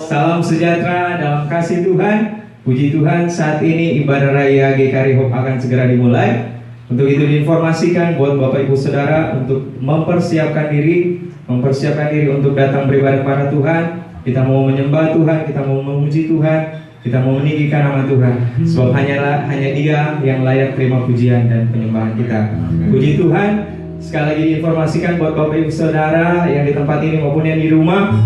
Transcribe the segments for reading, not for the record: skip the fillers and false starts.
Salam sejahtera dalam kasih Tuhan. Puji Tuhan, saat ini ibadah raya GKRI Hope akan segera dimulai. Untuk itu diinformasikan buat Bapak Ibu Saudara untuk mempersiapkan diri untuk datang beribadah kepada Tuhan. Kita mau menyembah Tuhan, kita mau memuji Tuhan, kita mau meninggikan nama Tuhan. Sebab hanya Dia yang layak terima pujian dan penyembahan kita. Puji Tuhan. Sekali lagi diinformasikan buat Bapak Ibu Saudara yang di tempat ini maupun yang di rumah,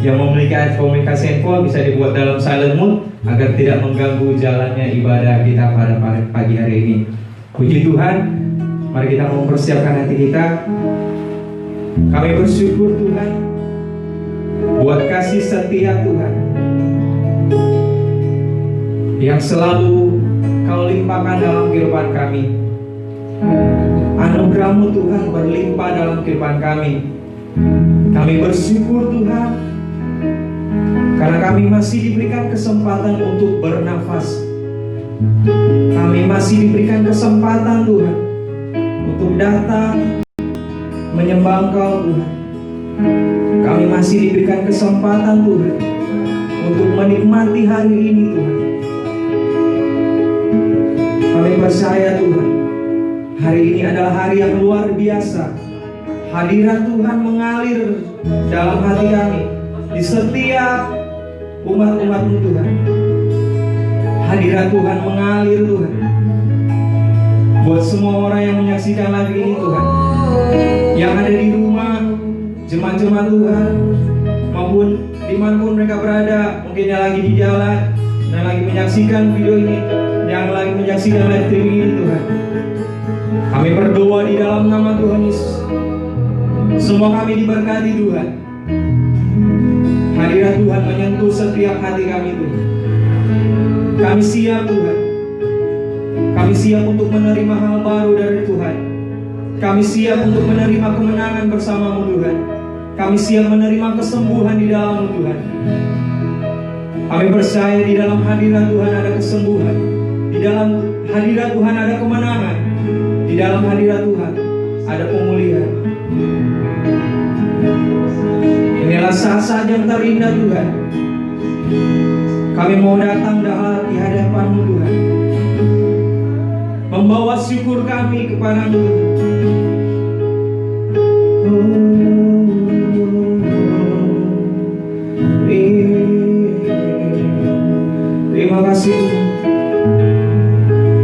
yang memiliki komunikasi handphone bisa dibuat dalam silent mode agar tidak mengganggu jalannya ibadah kita pada pagi hari ini. Puji Tuhan, mari kita mempersiapkan hati kita. Kami bersyukur Tuhan buat kasih setia Tuhan yang selalu Kau limpahkan dalam kehidupan kami. Anugerah-Mu Tuhan berlimpah dalam kehidupan kami. Kami bersyukur Tuhan karena kami masih diberikan kesempatan untuk bernafas. Kami masih diberikan kesempatan Tuhan untuk datang menyembah Engkau Tuhan. Kami masih diberikan kesempatan Tuhan untuk menikmati hari ini Tuhan. Kami percaya Tuhan, hari ini adalah hari yang luar biasa. Hadirat Tuhan mengalir dalam hati kami di setiap umat-umat-Mu Tuhan. Hadirat Tuhan mengalir Tuhan buat semua orang yang menyaksikan live ini Tuhan, yang ada di rumah, jemaat-jemaat Tuhan, maupun dimanapun mereka berada, mungkin yang lagi di jalan dan lagi menyaksikan video ini, yang lagi menyaksikan live streaming ini Tuhan. Kami berdoa di dalam nama Tuhan Yesus, semua kami diberkati Tuhan. Hadirat Tuhan menyentuh setiap hati kami Tuhan. Kami siap Tuhan. Kami siap untuk menerima hal baru dari Tuhan. Kami siap untuk menerima kemenangan bersama-Mu Tuhan. Kami siap menerima kesembuhan di dalam-Mu Tuhan. Kami percaya di dalam hadirat Tuhan ada kesembuhan. Di dalam hadirat Tuhan ada kemenangan. Di dalam hadirat Tuhan ada pemulihan. Inilah saat-saat yang terindah Tuhan. Kami mau datang di hadapan-Mu Tuhan, membawa syukur kami kepada-Mu Tuhan. Terima kasih Tuhan.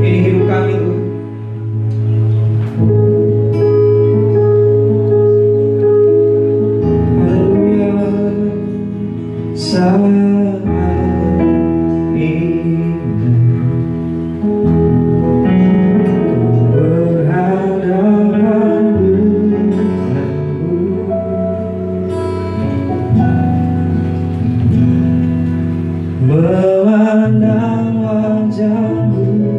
Ini hidup kami Tuhan. Memandang wajah-Mu,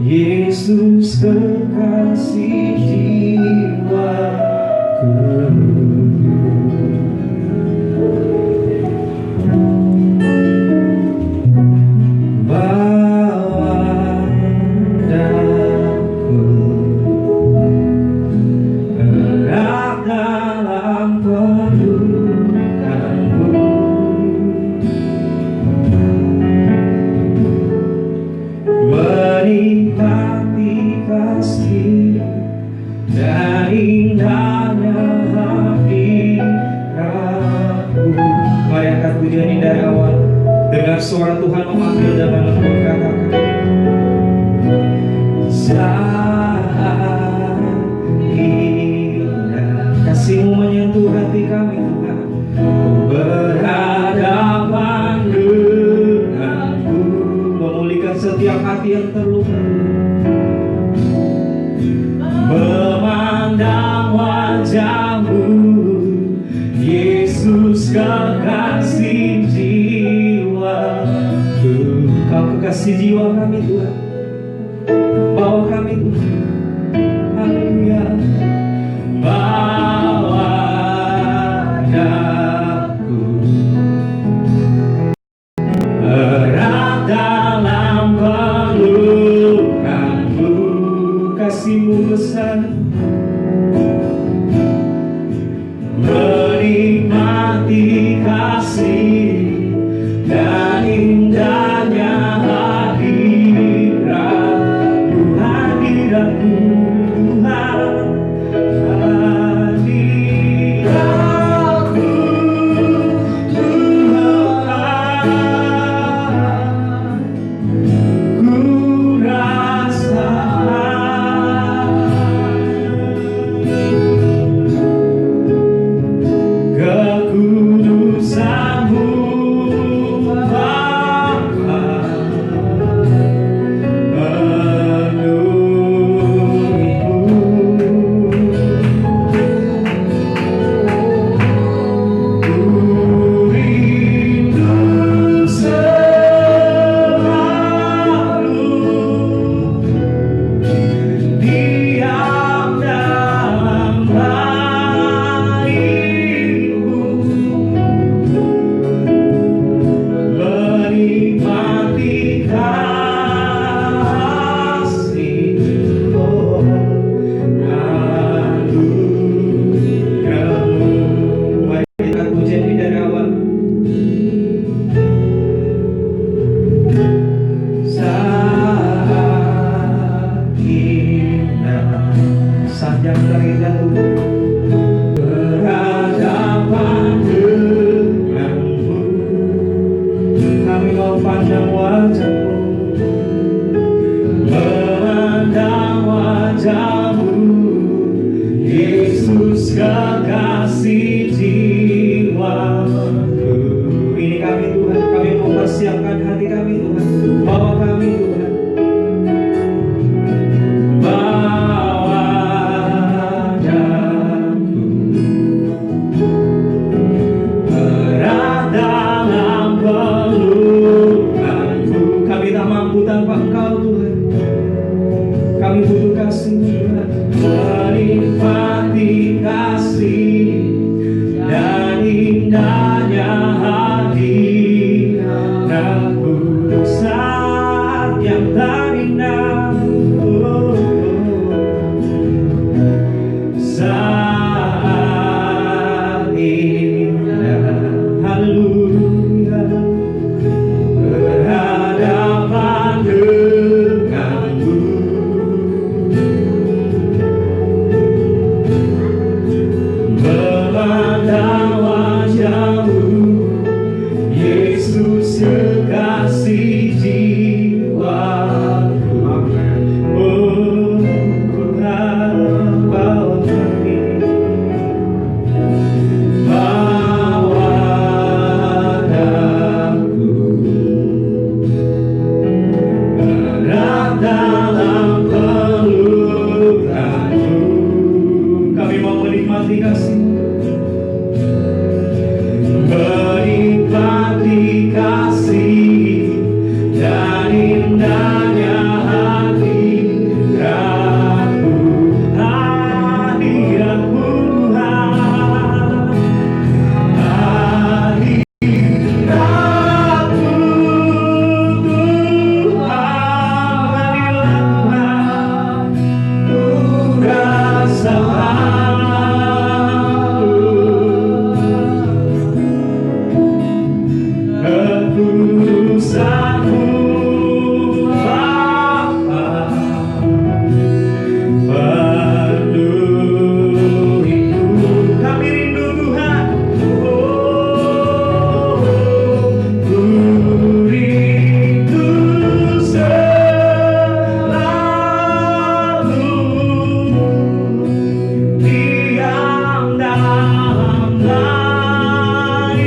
Yesus kekasih jiwaku. Bawa daku erat dalam pelukan-Mu. Menikmati kasih dan indahnya hadirat-Mu. Mari angkat pujian ini dari awal. Dengar suara Tuhan memanggil dan lembut katakan, saat indah kasih-Mu menyentuh hati kami Tuhan. Berhadapan denganmu, memulihkan setiap hati yang terluka. Memandang wajah-Mu, Yesus kekasih jiwaku. Kau kekasih jiwa kami Tuhan. Bawa kami Tuhan. Haleluya. Bawa daku erat dalam pelukan-Mu. Kasih-Mu besar, menikmati kasih wajah-Mu, memandang wajah-Mu, Yesus kekasih jiwaku. Ini kami Tuhan, kami mempersiapkan hati kami Tuhan, bawa kami Tuhan, bawa wajah-Mu, erat dalam pelukan-Mu. Kami tak mampu tanpa Engkau Tuhan, kami butuh kasih-Mu Tuhan, menikmati kasih dan indahnya hadirat-Mu saat yang terindah, saat indah, haleluya, berhadapan denganmu, memandang wajah-Mu, Yesus kekasih jiwaku. Oh Tuhan, bawa kami, bawa daku, erat dalam pelukan-Mu. Kami mau menikmati kasih, menikmati kasih dan indahnya hadirat-Mu, hadirat-Mu Tuhan, hadirat-Mu Tuhan, hadirat Tuhan, ku ketulusanmu Bapa, penuhiku. Kami rindu Tuhan, oh, ku rindu selalu diam dalam lain-Mu.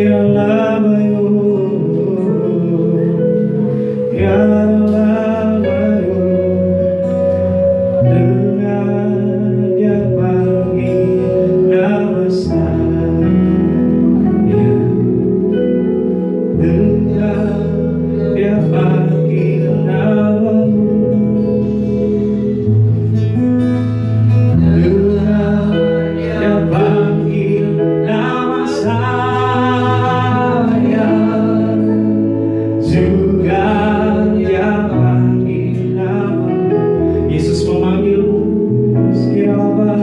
dalam namamu, ya dalam namamu, dengan dia panggil nama saya, dengan dia panggil namamu, dengan dia panggil nama saya, juga dia panggil namamu. Yesus memanggilmu siapa,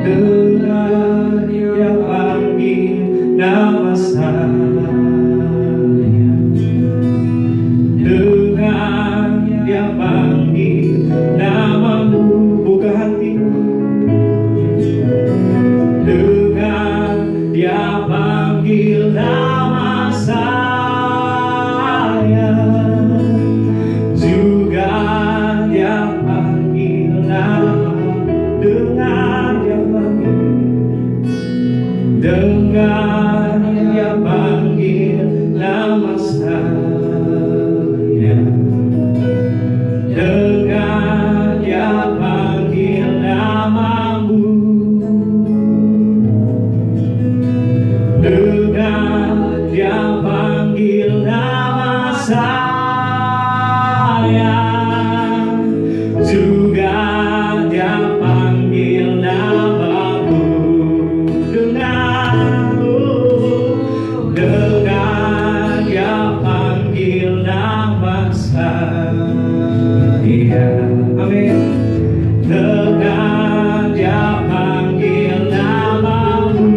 dengan dia panggil nama saya, dengan dia panggil namamu. Buka hatimu, dengan dia panggil nama saya, juga dia panggil namamu. Dengan dia panggil, dengan dia panggil nama saya, dengan dia panggil namamu, dengan dia panggil nama saya, juga dia panggil namamu, dengan dia panggil nama saya. Amin. Dengan dia panggil namamu,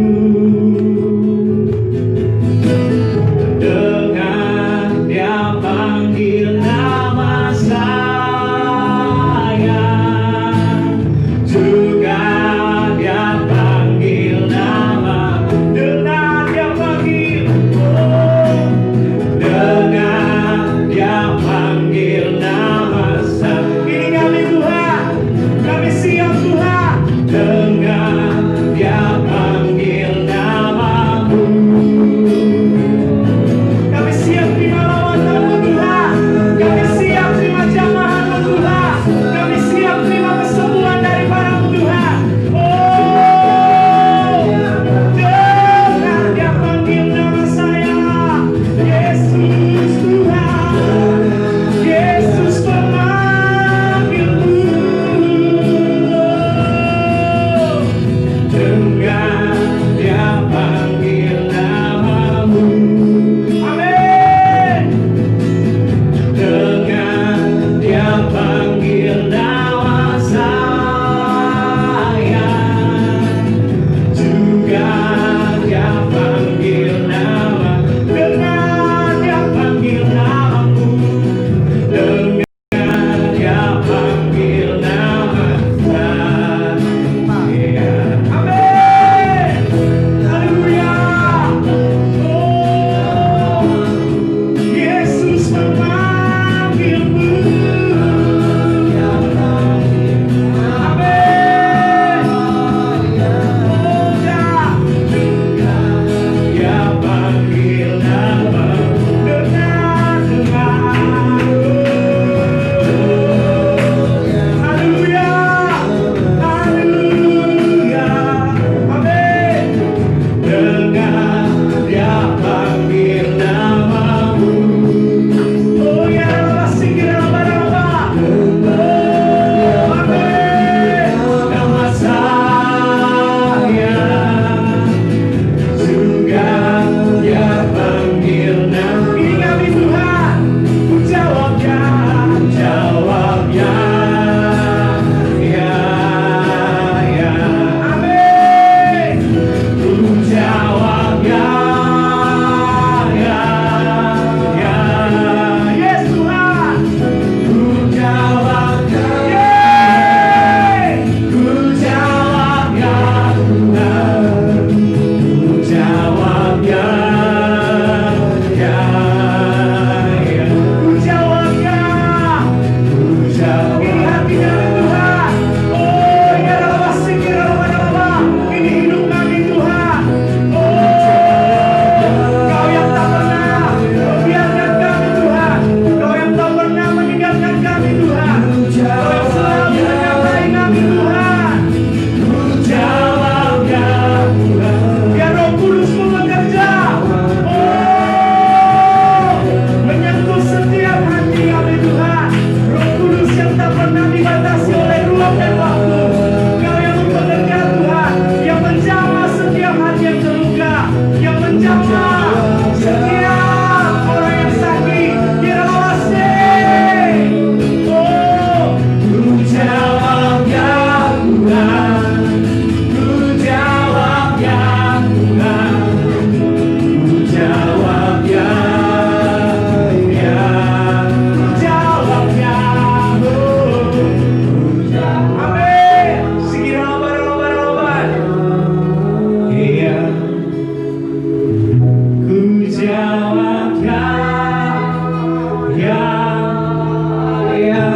jawab ya.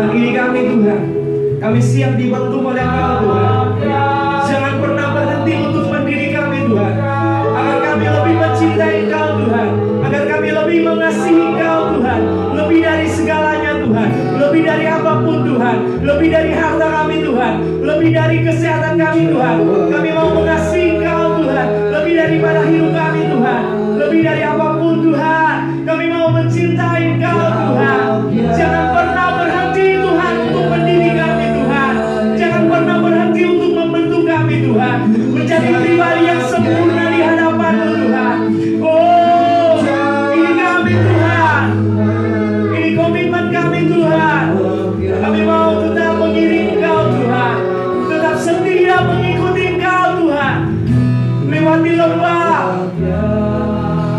Ini kami Tuhan, kami siap dibantu oleh Engkau Tuhan. Jangan pernah berhenti untuk mendiri kami Tuhan, agar kami lebih mencintai Engkau Tuhan, agar kami lebih mengasihi Engkau Tuhan, lebih dari segalanya Tuhan, lebih dari apapun Tuhan, lebih dari harta kami Tuhan, lebih dari kesehatan kami Tuhan. Kami mau mengasihi Engkau Tuhan, lebih daripada hidup kami Tuhan, lebih dari apapun Tuhan. Kami mau mencintai Engkau Tuhan. Jangan pernah berhenti Tuhan untuk mendidik kami Tuhan. Jangan pernah berhenti untuk membentuk kami Tuhan, menjadi pribadi yang sempurna di hadapan-Mu Tuhan. Oh, ini kami Tuhan, ini komitmen kami Tuhan. Kami mau tetap mengiring Engkau Tuhan, tetap setia mengikuti Engkau Tuhan. Lewati lembah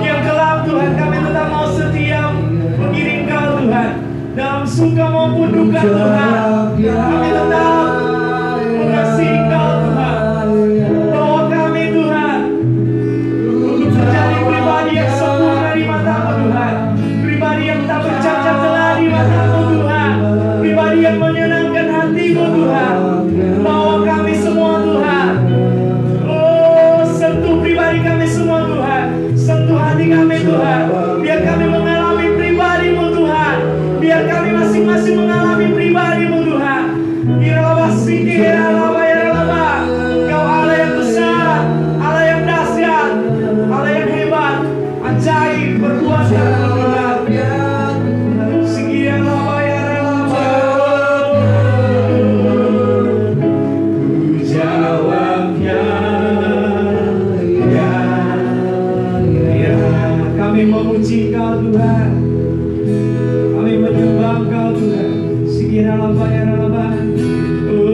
yang gelap Tuhan, kami tetap mau setia mengiring Engkau Tuhan. Dalam suka maupun duka Tuhan, kami tetap mengasihi Engkau Tuhan. Bawa kami Tuhan untuk menjadi pribadi yang sempurna di mata-Mu Tuhan, pribadi yang tak bercacat celah di mata-Mu Tuhan, pribadi yang menyenangkan hati-Mu Tuhan. Bawa kami semua Tuhan. Oh, sentuh pribadi kami semua Tuhan, sentuh hati kami Tuhan. Biar kami mengalami pribadi-Mu Tuhan, biar kami masing-masing mengalami pribadi-Mu Tuhan. Kau Allah yang besar, Allah yang dahsyat, Allah yang hebat, ajaib perbuatan Tuhan. Sekian lama ya lama, ku jawab ya. Kami memuji Kau Tuhan, kami menyembah Kau Tuhan. Sekian lama ya lama. Oh,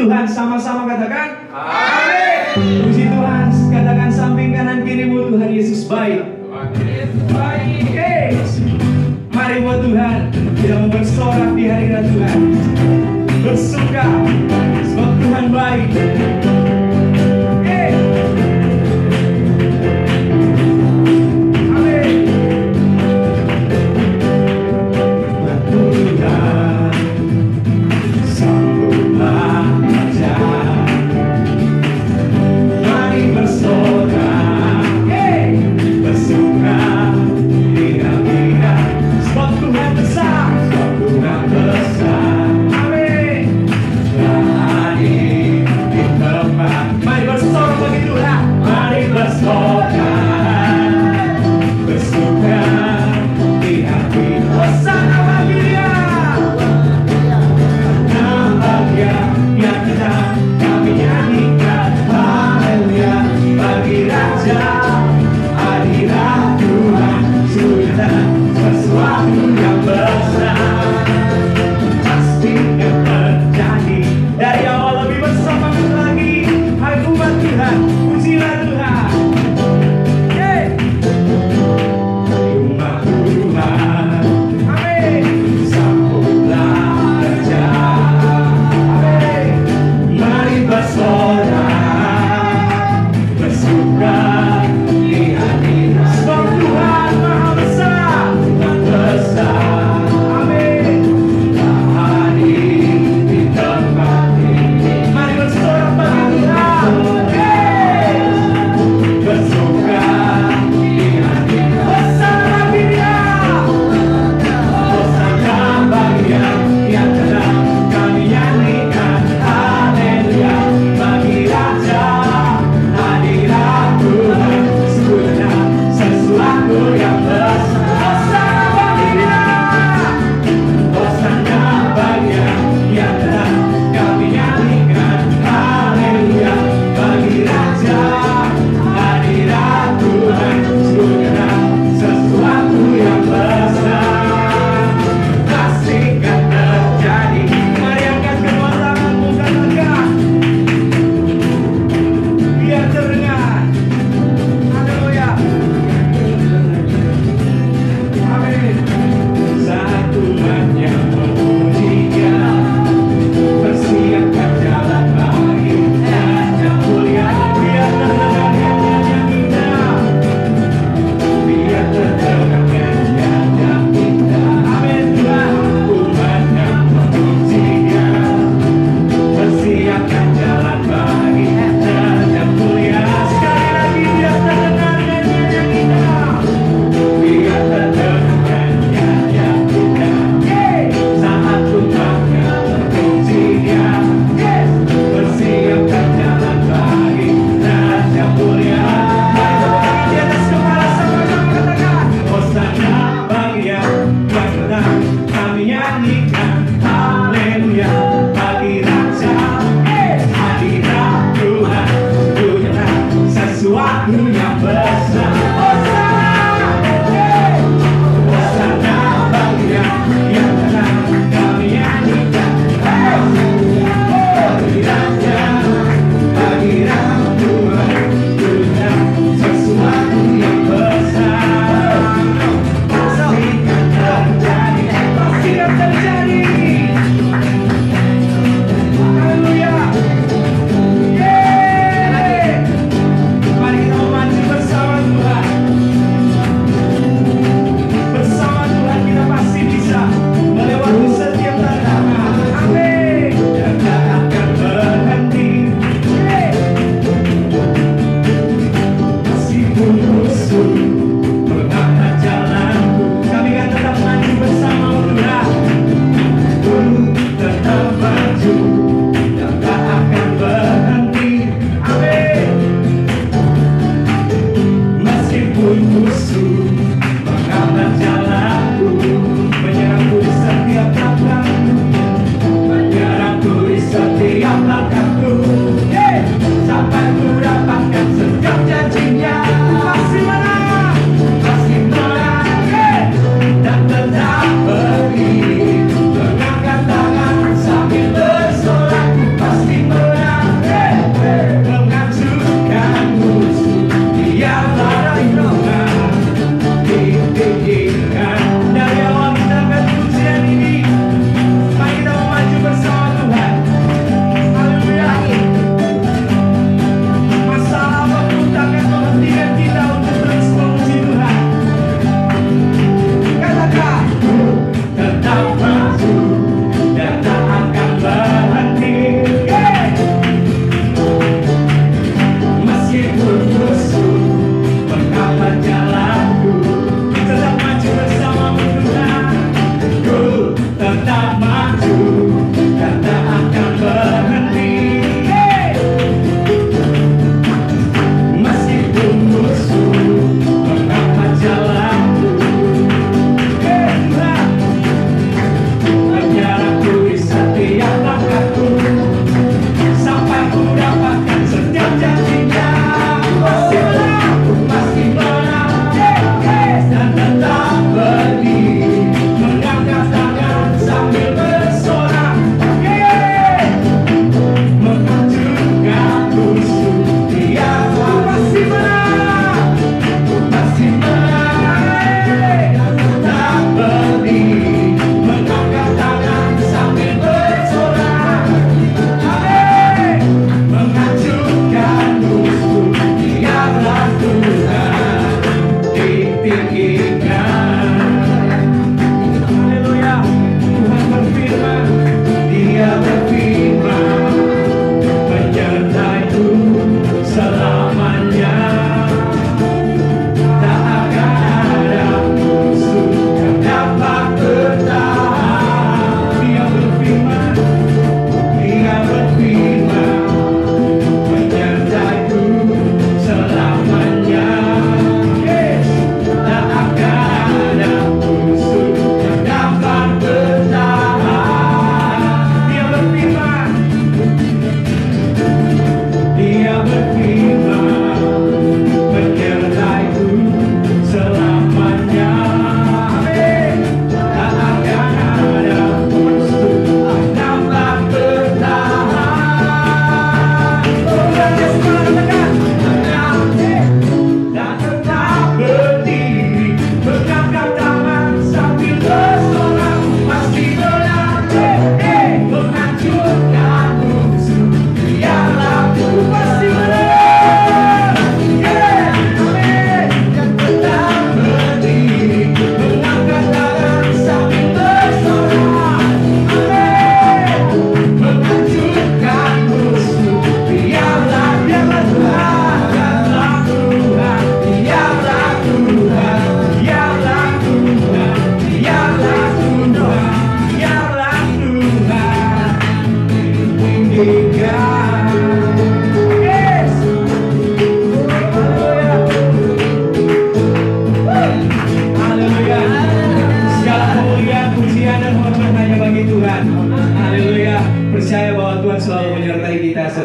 Tuhan, sama-sama katakan amin. Puji Tuhan, katakan samping kanan kirimu, Tuhan Yesus baik. Oke, mari buat Tuhan kita mau bersorak di hadirat Tuhan, bersuka sebab Tuhan baik. Oke, amin. Tuhan sambutlah aja, mari bersorak, bersuka gembira, sebab Tuhan besar, sebab Tuhan besar. Amin.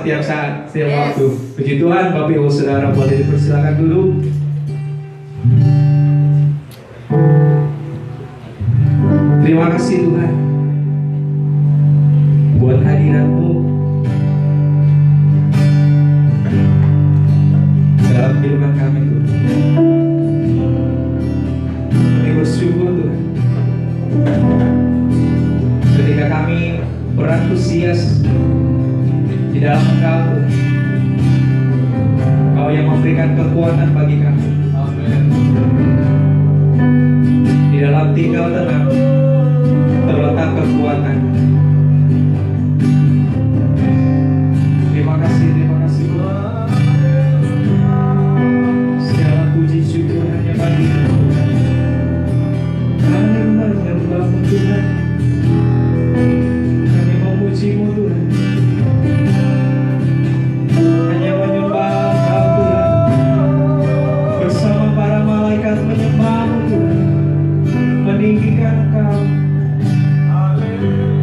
setiap saat, setiap waktu. Puji Tuhan, Bapak Ibu Saudara boleh dipersilakan dulu. Terima kasih Tuhan buat hadirat-Mu dalam kehidupan kami Tuhan. Kami bersyukur Tuhan ketika kami berantusias di dalam Engkau Tuhan. Kau yang memberikan kekuatan bagi kami. Amin. Di dalam tinggal tenang terletak kekuatan. Terima kasih Tuhan. Segala puji syukur hanya bagi Tuhan. Kami menyembah-Mu Tuhan. Kami memuji-Mu Tuhan. Hanya menyembah Engkau Tuhan. Bersama para malaikat menyembah-Mu Tuhan. Meninggikan Engkau. Haleluya.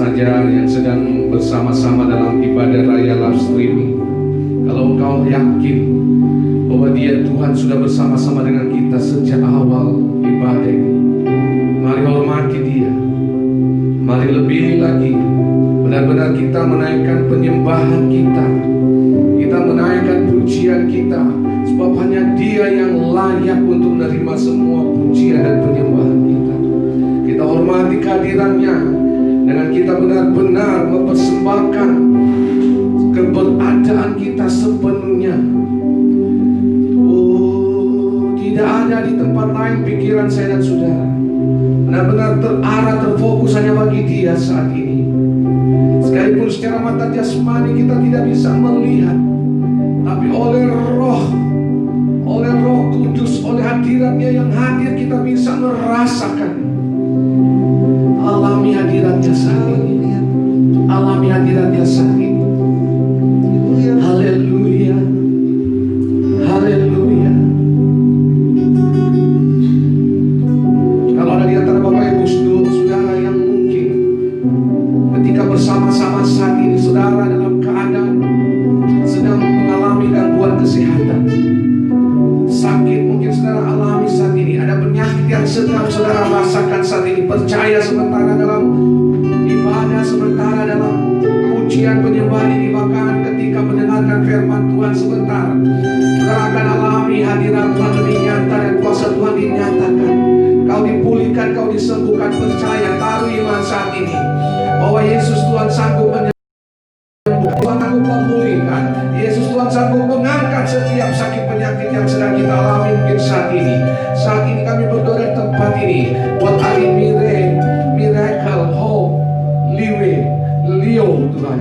saja yang sedang bersama-sama dalam ibadah raya live streaming, kalau engkau yakin bahwa Dia Tuhan sudah bersama-sama dengan kita sejak awal ibadah ini, mari hormati Dia. Mari lebih lagi benar-benar kita menaikkan penyembahan kita, kita menaikkan pujian kita, sebab hanya Dia yang layak untuk menerima semua pujian dan penyembahan kita. Kita hormati kehadirannya dengan kita benar-benar mempersembahkan keberadaan kita sepenuhnya. Oh, tidak ada di tempat lain pikiran saya dan saudara. Benar-benar terarah, terfokus hanya bagi Dia saat ini. Sekalipun secara mata jasmani kita tidak bisa melihat, tapi oleh Roh Kudus, oleh hadiratnya yang hadir, kita bisa merasakan. Alami hadiratnya saat ini. Alami hadiratnya saat ini. Haleluya. Haleluya. Kalau ada di antara Bapak Ibu saudara yang mungkin ketika bersama-sama saat ini saudara dalam keadaan sedang mengalami gangguan kesehatan, sakit mungkin saudara alami saat ini, ada penyakit yang sedang saudara rasakan saat ini, percaya sementara dalam ibadah, sementara dalam pujian penyembahan ini, bahkan ketika mendengarkan firman Tuhan sebentar, saudara akan alami hadirat Tuhan lebih nyata dan kuasa Tuhan dinyatakan. Kau dipulihkan, kau disembuhkan, percaya, taruh iman saat ini bahwa Yesus Tuhan sanggup menyembuhkan, Tuhan sanggup memulihkan, Yesus Tuhan sanggup mengangkat setiap sakit penyakit yang sedang kita alami mungkin saat ini. Saat ini kami berdoa di tempat ini buat hari miracle, hope, Leo Tuhan.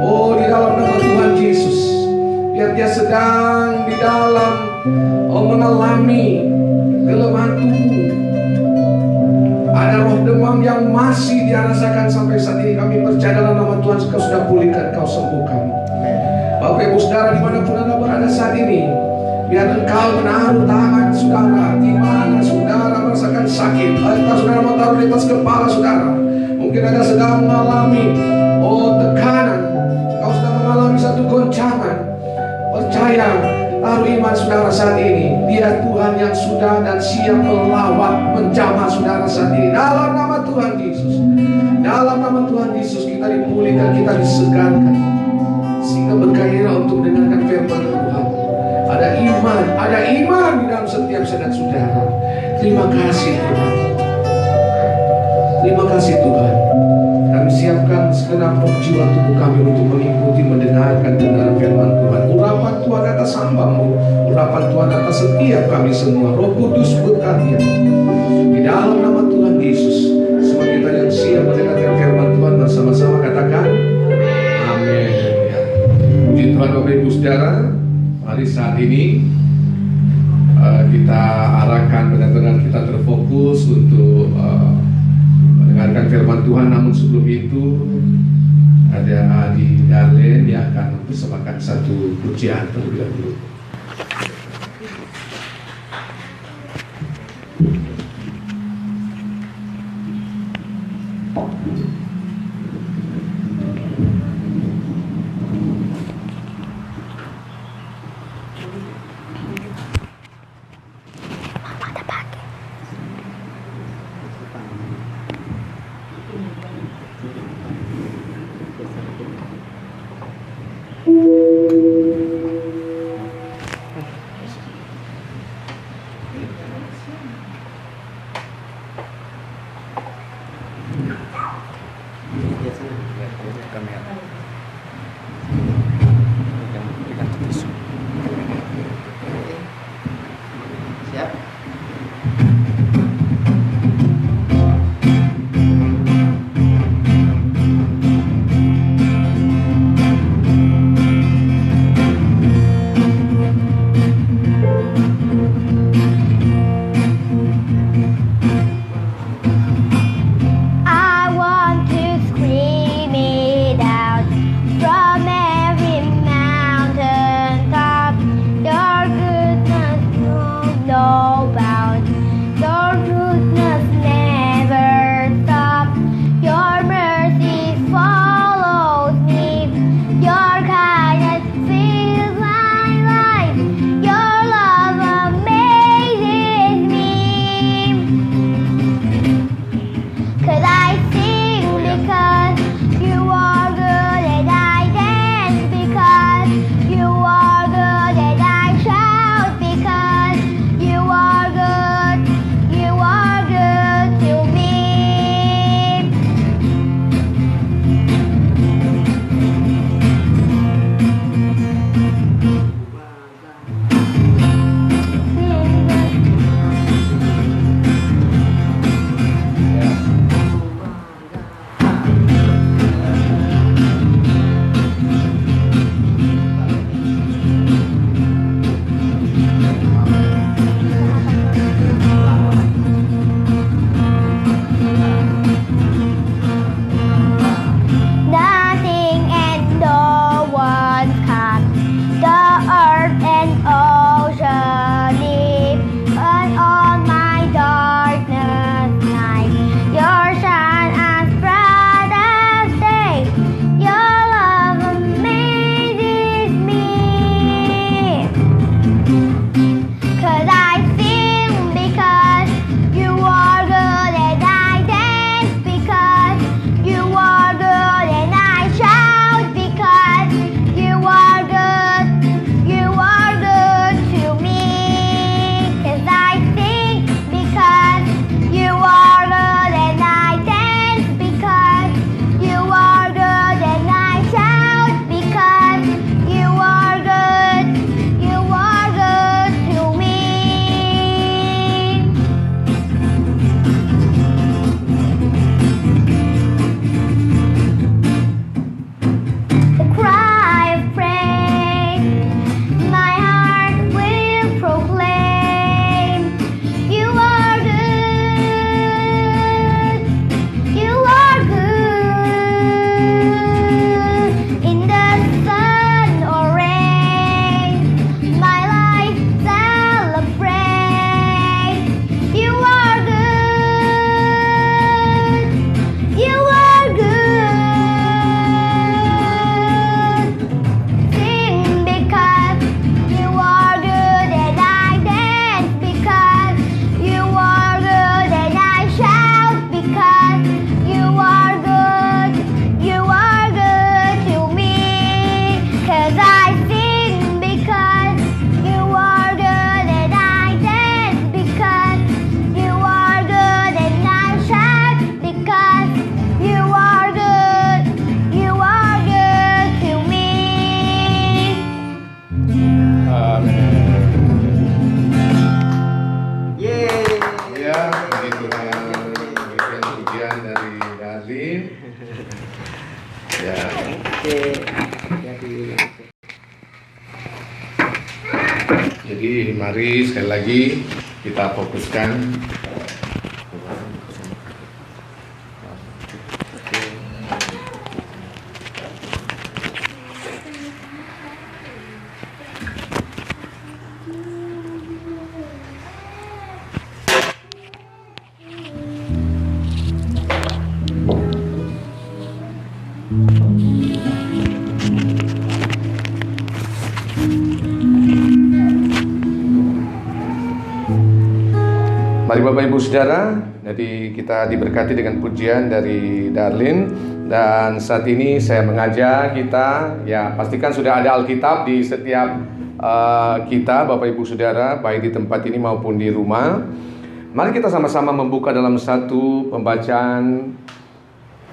Oh, di dalam nama Tuhan Yesus, biar dia sedang di dalam mengalami kelemahan tubuh, ada roh demam yang masih dia rasakan sampai saat ini, kami percaya dalam nama Tuhan Kau sudah pulihkan, Kau sembuhkan. Bapak Ibu saudara dimanapun Anda berada saat ini, biar Engkau menaruh tangan saudara di mana saudara merasakan sakit. Entah saudara mau taruh di atas kepala saudara, mungkin Anda sedang mengalami tekanan, Kau sedang mengalami satu goncangan. Percaya, taruh iman saudara saat ini, Dia Tuhan yang sudah dan siap melawat, menjamah saudara saat ini. Dalam nama Tuhan Yesus, dalam nama Tuhan Yesus, kita dipulihkan, kita disegarkan, sehingga bergairah untuk mendengarkan firman Tuhan. Ada iman di dalam setiap saudara saudara. Terima kasih Tuhan. Terima kasih Tuhan. Kami siapkan segenap jiwa tubuh kami untuk mengikuti, mendengarkan kebenaran firman Tuhan. Urapan Tuhan atas hamba-Mu, urapan Tuhan atas setiap kami semua. Roh Kudus bekerja di dalam nama Tuhan Yesus. Semua kita yang siap mendengarkan firman Tuhan bersama-sama katakan amin. Puji Tuhan Bapak Ibu saudara. Mari saat ini kita arahkan benar-benar kita terfokus untuk mendengarkan firman Tuhan. Namun sebelum itu ada Adi Darlen yang akan mempersembahkan satu pujian terlebih dahulu. I want to scream it out Ya. Jadi mari sekali lagi kita fokuskan. Mari Bapak Ibu Saudara, jadi kita diberkati dengan pujian dari Darlin. Dan saat ini saya mengajak kita, ya pastikan sudah ada Alkitab di setiap kita Bapak Ibu Saudara, baik di tempat ini maupun di rumah. Mari kita sama-sama membuka dalam satu pembacaan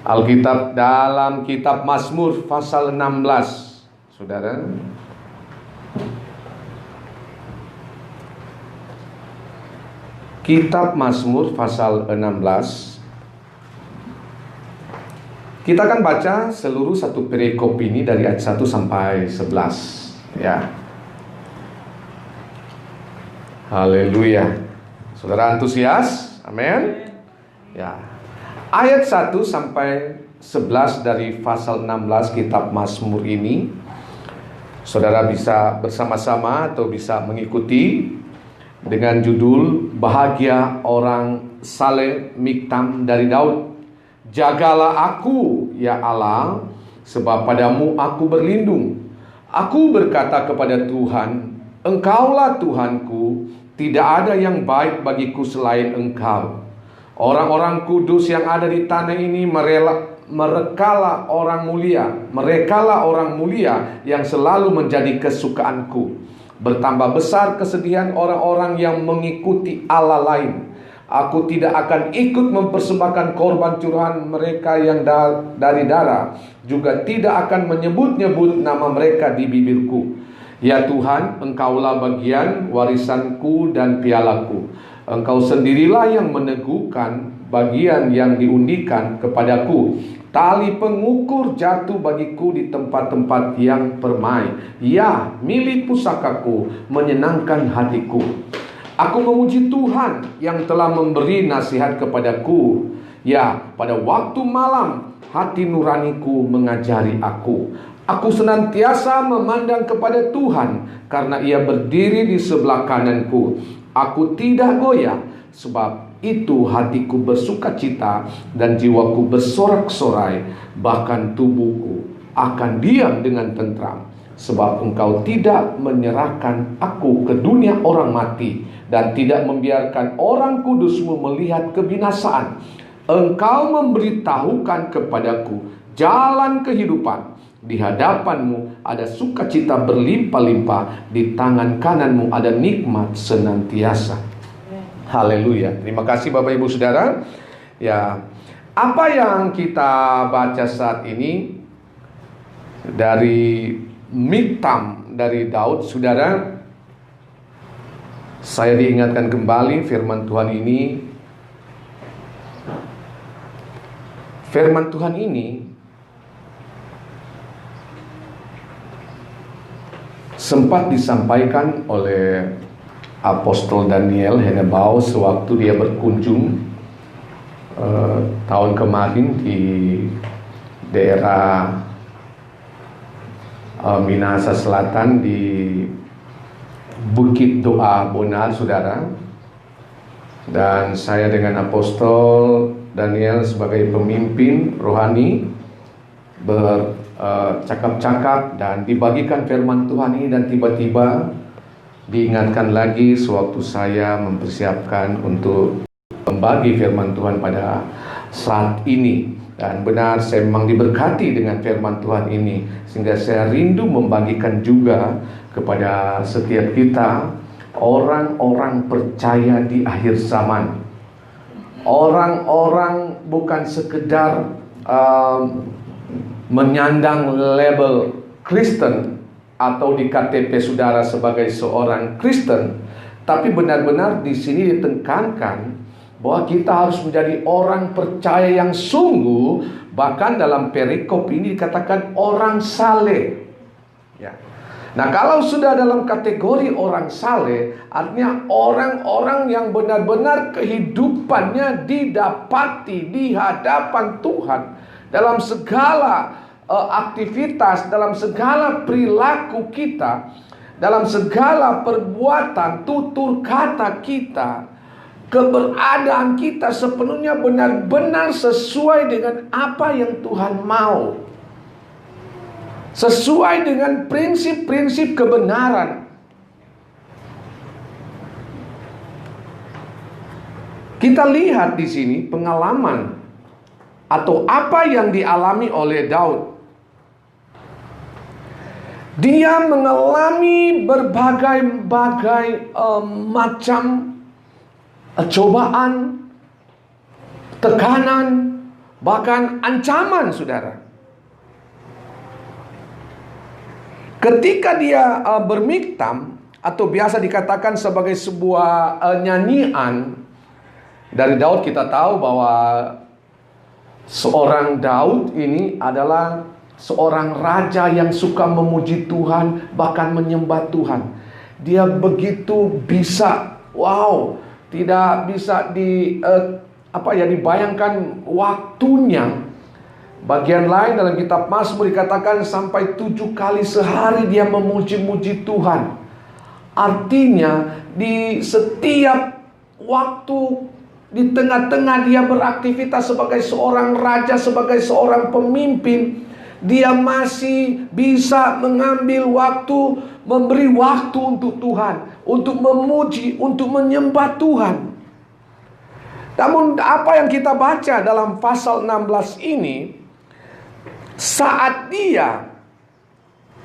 Alkitab dalam kitab Mazmur pasal 16, Saudara. Kitab Mazmur pasal 16. Kita akan baca seluruh satu perikop ini dari ayat 1 sampai 11. Ya. Haleluya. Saudara antusias? Amin. Ya. Ayat 1 sampai 11 dari pasal 16 kitab Mazmur ini, saudara bisa bersama-sama atau bisa mengikuti dengan judul Bahagia Orang Saleh Miktam dari Daud. Jagalah aku, ya Allah, sebab padamu aku berlindung. Aku berkata kepada Tuhan, Engkaulah Tuhanku, tidak ada yang baik bagiku selain Engkau. Orang-orang kudus yang ada di tanah ini merekalah orang mulia yang selalu menjadi kesukaanku. Bertambah besar kesedihan orang-orang yang mengikuti Allah lain. Aku tidak akan ikut mempersembahkan korban curahan mereka yang dari darah, juga tidak akan menyebut-nyebut nama mereka di bibirku. Ya Tuhan, Engkaulah bagian warisanku dan pialaku. Engkau sendirilah yang meneguhkan bagian yang diundikan kepadaku. Tali pengukur jatuh bagiku di tempat-tempat yang permai. Ya, milik pusakaku menyenangkan hatiku. Aku memuji Tuhan yang telah memberi nasihat kepadaku. Ya, pada waktu malam hati nuraniku mengajari aku. Aku senantiasa memandang kepada Tuhan karena Ia berdiri di sebelah kananku. Aku tidak goyah, sebab itu hatiku bersukacita dan jiwaku bersorak-sorai, bahkan tubuhku akan diam dengan tentram. Sebab Engkau tidak menyerahkan aku ke dunia orang mati, dan tidak membiarkan orang kudus-Mu melihat kebinasaan. Engkau memberitahukan kepadaku jalan kehidupan. Di hadapan-Mu ada sukacita berlimpah-limpah, di tangan kanan-Mu ada nikmat senantiasa. Haleluya. Terima kasih Bapak Ibu Saudara. Ya, apa yang kita baca saat ini dari Miktam dari Daud, Saudara, saya diingatkan kembali firman Tuhan ini. Firman Tuhan ini sempat disampaikan oleh Apostol Daniel Henebau sewaktu dia berkunjung tahun kemarin di daerah Minahasa Selatan di Bukit Doa Bonar, Saudara. Dan saya dengan Apostol Daniel sebagai pemimpin rohani bercakap-cakap dan dibagikan firman Tuhan ini, dan tiba-tiba diingatkan lagi sewaktu saya mempersiapkan untuk membagi firman Tuhan pada saat ini. Dan benar, saya memang diberkati dengan firman Tuhan ini, sehingga saya rindu membagikan juga kepada setiap kita, orang-orang percaya di akhir zaman. Orang-orang bukan sekedar menyandang label Kristen atau di KTP saudara sebagai seorang Kristen, tapi benar-benar di sini ditekankan bahwa kita harus menjadi orang percaya yang sungguh, Bahkan dalam perikop ini dikatakan orang saleh. Ya. Nah, kalau sudah dalam kategori orang saleh, artinya orang-orang yang benar-benar kehidupannya didapati di hadapan Tuhan dalam segala aktivitas, dalam segala perilaku kita, dalam segala perbuatan, tutur kata kita, keberadaan kita sepenuhnya benar-benar sesuai dengan apa yang Tuhan mau. Sesuai dengan prinsip-prinsip kebenaran. Kita lihat di sini pengalaman atau apa yang dialami oleh Daud. Dia mengalami berbagai-bagai macam cobaan, tekanan, bahkan ancaman, saudara. Ketika dia bermiktam atau biasa dikatakan sebagai sebuah nyanyian dari Daud, kita tahu bahwa seorang Daud ini adalah seorang raja yang suka memuji Tuhan, bahkan menyembah Tuhan. Dia begitu bisa, wow, tidak bisa dibayangkan waktunya. Bagian lain dalam kitab Mazmur dikatakan sampai 7 kali sehari dia memuji-muji Tuhan. Artinya di setiap waktu, di tengah-tengah dia beraktivitas sebagai seorang raja, sebagai seorang pemimpin, dia masih bisa mengambil waktu, memberi waktu untuk Tuhan, untuk memuji, untuk menyembah Tuhan. Namun apa yang kita baca dalam pasal 16 ini, saat dia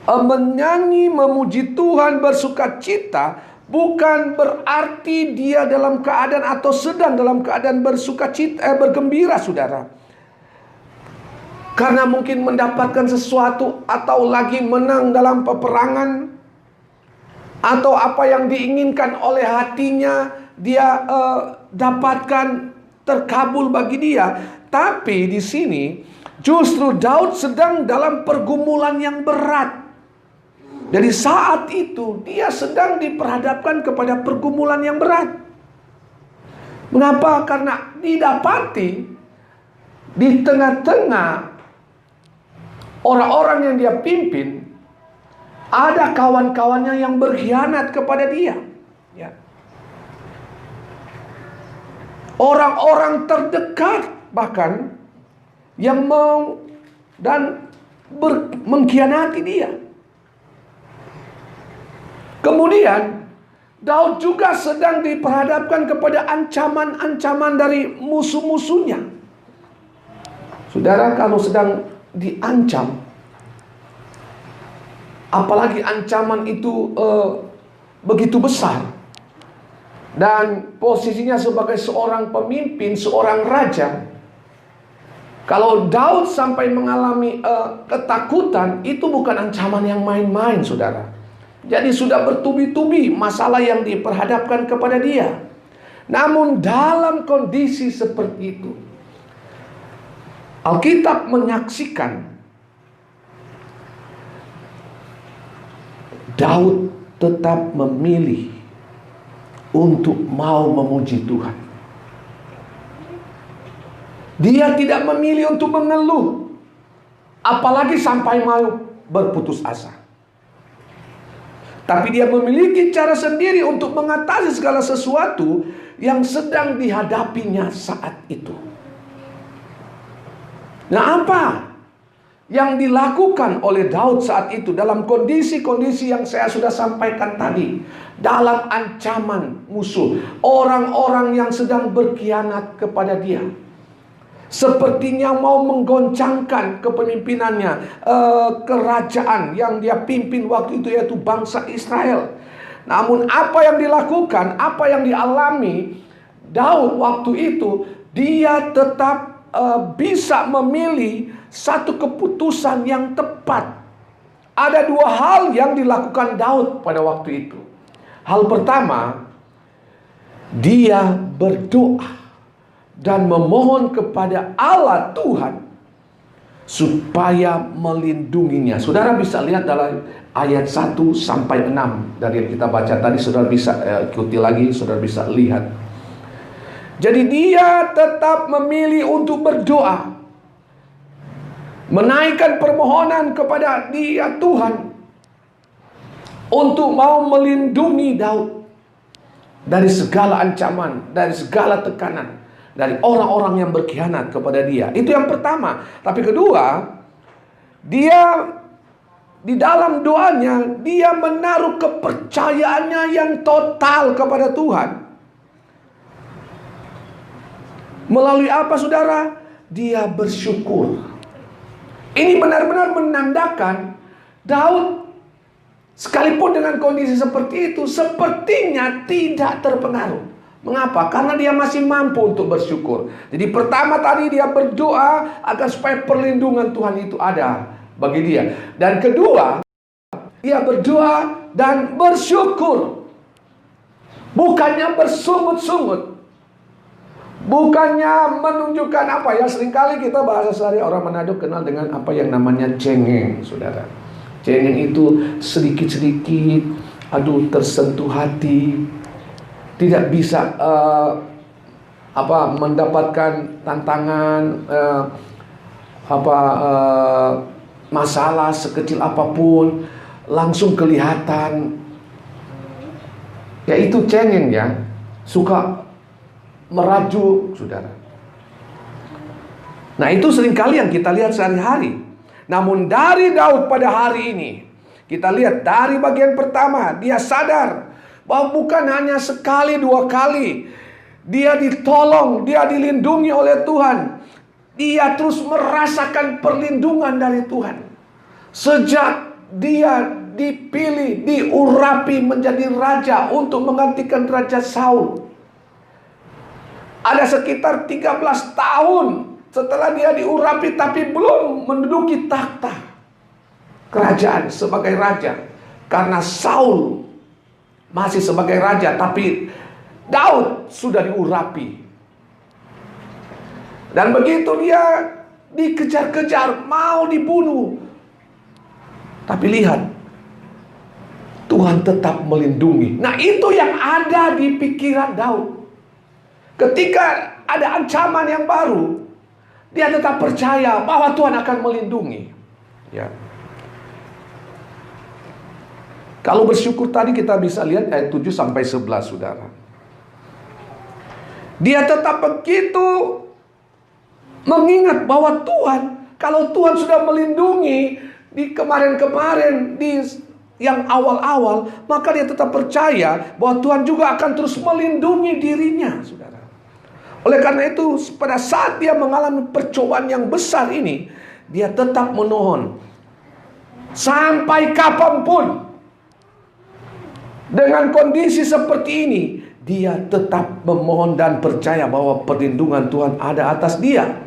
menyanyi, memuji Tuhan, bersuka cita, bukan berarti dia dalam keadaan atau sedang dalam keadaan bersuka cita, bergembira, saudara. Karena mungkin mendapatkan sesuatu, atau lagi menang dalam peperangan, atau apa yang diinginkan oleh hatinya dia dapatkan, terkabul bagi dia. Tapi di sini justru Daud sedang dalam pergumulan yang berat. Jadi saat itu dia sedang diperhadapkan kepada pergumulan yang berat. Mengapa? Karena didapati di tengah-tengah orang-orang yang dia pimpin, ada kawan-kawannya yang berkhianat kepada dia. Ya. Orang-orang terdekat bahkan yang mau dan mengkhianati dia. Kemudian Daud juga sedang diperhadapkan kepada ancaman-ancaman dari musuh-musuhnya. Saudara, kalau sedang diancam, apalagi ancaman itu begitu besar, dan posisinya sebagai seorang pemimpin, seorang raja, kalau Daud sampai mengalami ketakutan, itu bukan ancaman yang main-main, saudara. Jadi sudah bertubi-tubi masalah yang diperhadapkan kepada dia. Namun dalam kondisi seperti itu, Alkitab menyaksikan Daud tetap memilih untuk mau memuji Tuhan. Dia tidak memilih untuk mengeluh, apalagi sampai mau berputus asa. Tapi dia memiliki cara sendiri untuk mengatasi segala sesuatu yang sedang dihadapinya saat itu. Nah, apa yang dilakukan oleh Daud saat itu dalam kondisi-kondisi yang saya sudah sampaikan tadi? Dalam ancaman musuh, orang-orang yang sedang berkhianat kepada dia, sepertinya mau menggoncangkan kepemimpinannya, kerajaan yang dia pimpin waktu itu, yaitu bangsa Israel. Namun apa yang dilakukan, apa yang dialami Daud waktu itu, dia tetap bisa memilih satu keputusan yang tepat. Ada 2 hal yang dilakukan Daud pada waktu itu. Hal pertama, dia berdoa dan memohon kepada Allah Tuhan supaya melindunginya. Saudara bisa lihat dalam ayat 1 sampai 6 dari yang kita baca tadi. Saudara bisa ikuti lagi, saudara bisa lihat. Jadi dia tetap memilih untuk berdoa, menaikkan permohonan kepada dia Tuhan untuk mau melindungi Daud dari segala ancaman, dari segala tekanan, dari orang-orang yang berkhianat kepada dia. Itu yang pertama. Tapi kedua, dia di dalam doanya, dia menaruh kepercayaannya yang total kepada Tuhan. Melalui apa, saudara? Dia bersyukur. Ini benar-benar menandakan Daud, sekalipun dengan kondisi seperti itu, sepertinya tidak terpengaruh. Mengapa? Karena dia masih mampu untuk bersyukur. Jadi pertama tadi dia berdoa agar supaya perlindungan Tuhan itu ada bagi dia. Dan kedua, dia berdoa dan bersyukur. Bukannya bersungut-sungut. Bukannya menunjukkan apa ya, seringkali kita bahasa sehari orang Manado kenal dengan apa yang namanya cengeng, saudara. Cengeng itu sedikit-sedikit, tersentuh hati, tidak bisa mendapatkan tantangan, masalah sekecil apapun langsung kelihatan. Ya itu cengeng ya, suka merajuk, saudara. Nah itu seringkali yang kita lihat sehari-hari. Namun dari Daud pada hari ini, kita lihat dari bagian pertama, dia sadar bahwa bukan hanya sekali dua kali dia ditolong, dia dilindungi oleh Tuhan. Dia terus merasakan perlindungan dari Tuhan. Sejak dia dipilih, diurapi menjadi raja untuk menggantikan Raja Saul. Ada sekitar 13 tahun setelah dia diurapi, tapi belum menduduki takhta kerajaan sebagai raja. Karena Saul masih sebagai raja, tapi Daud sudah diurapi. Dan begitu dia dikejar-kejar, mau dibunuh. Tapi lihat, Tuhan tetap melindungi. Nah itu yang ada di pikiran Daud. Ketika ada ancaman yang baru, dia tetap percaya bahwa Tuhan akan melindungi. Ya. Kalau bersyukur tadi kita bisa lihat ayat 7 sampai 11, saudara. Dia tetap begitu mengingat bahwa Tuhan, kalau Tuhan sudah melindungi di kemarin-kemarin, di yang awal-awal, maka dia tetap percaya bahwa Tuhan juga akan terus melindungi dirinya, saudara. Oleh karena itu, pada saat dia mengalami percobaan yang besar ini, dia tetap memohon. Sampai kapanpun, dengan kondisi seperti ini, dia tetap memohon dan percaya bahwa perlindungan Tuhan ada atas dia.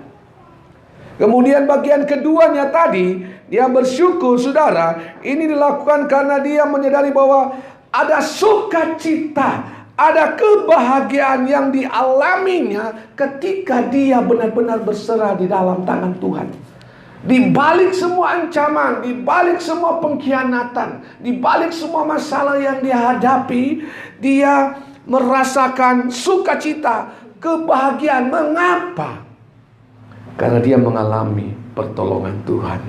Kemudian bagian keduanya tadi, dia bersyukur, saudara. Ini dilakukan karena dia menyadari bahwa ada sukacita, ada kebahagiaan yang dialaminya ketika dia benar-benar berserah di dalam tangan Tuhan. Di balik semua ancaman, di balik semua pengkhianatan, di balik semua masalah yang dia hadapi, dia merasakan sukacita, kebahagiaan. Mengapa? Karena dia mengalami pertolongan Tuhan.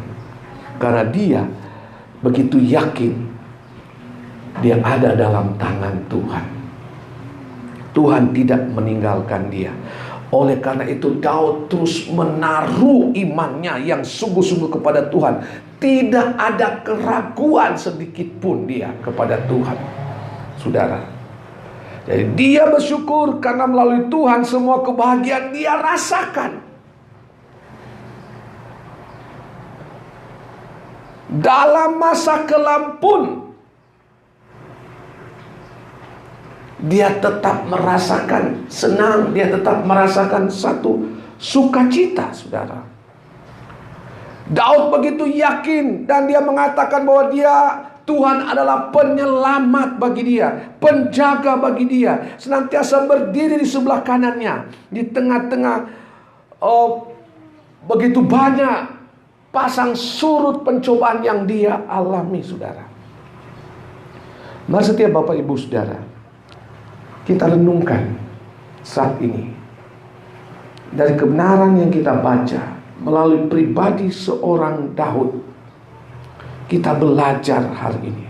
Karena dia begitu yakin dia ada dalam tangan Tuhan. Tuhan tidak meninggalkan dia. Oleh karena itu Daud terus menaruh imannya yang sungguh-sungguh kepada Tuhan. Tidak ada keraguan sedikit pun dia kepada Tuhan, saudara. Jadi dia bersyukur karena melalui Tuhan semua kebahagiaan dia rasakan. Dalam masa kelam pun dia tetap merasakan senang, dia tetap merasakan satu sukacita, saudara. Daud begitu yakin dan dia mengatakan bahwa Tuhan adalah penyelamat bagi dia, penjaga bagi dia, senantiasa berdiri di sebelah kanannya di tengah-tengah begitu banyak pasang surut pencobaan yang dia alami, saudara. Mari setiap Bapak Ibu Saudara, kita renungkan saat ini dari kebenaran yang kita baca melalui pribadi seorang Daud. Kita belajar hari ini.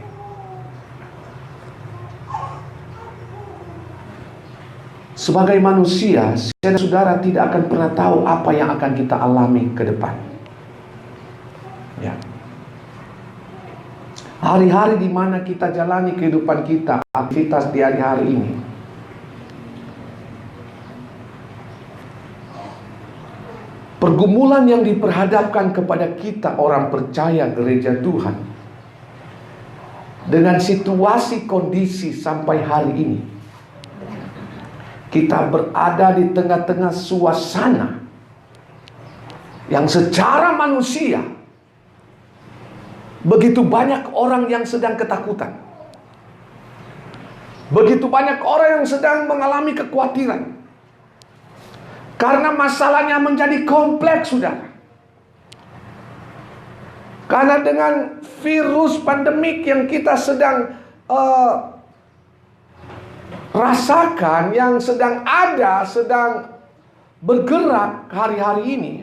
Sebagai manusia, saudara tidak akan pernah tahu apa yang akan kita alami ke depan. Ya. Hari-hari di mana kita jalani kehidupan kita, aktivitas di hari-hari ini, pergumulan yang diperhadapkan kepada kita orang percaya gereja Tuhan dengan situasi kondisi sampai hari ini, kita berada di tengah-tengah suasana yang secara manusia begitu banyak orang yang sedang ketakutan, begitu banyak orang yang sedang mengalami kekhawatiran. Karena masalahnya menjadi kompleks, saudara. Karena dengan virus pandemik yang kita sedang rasakan, yang sedang ada, sedang bergerak hari-hari ini,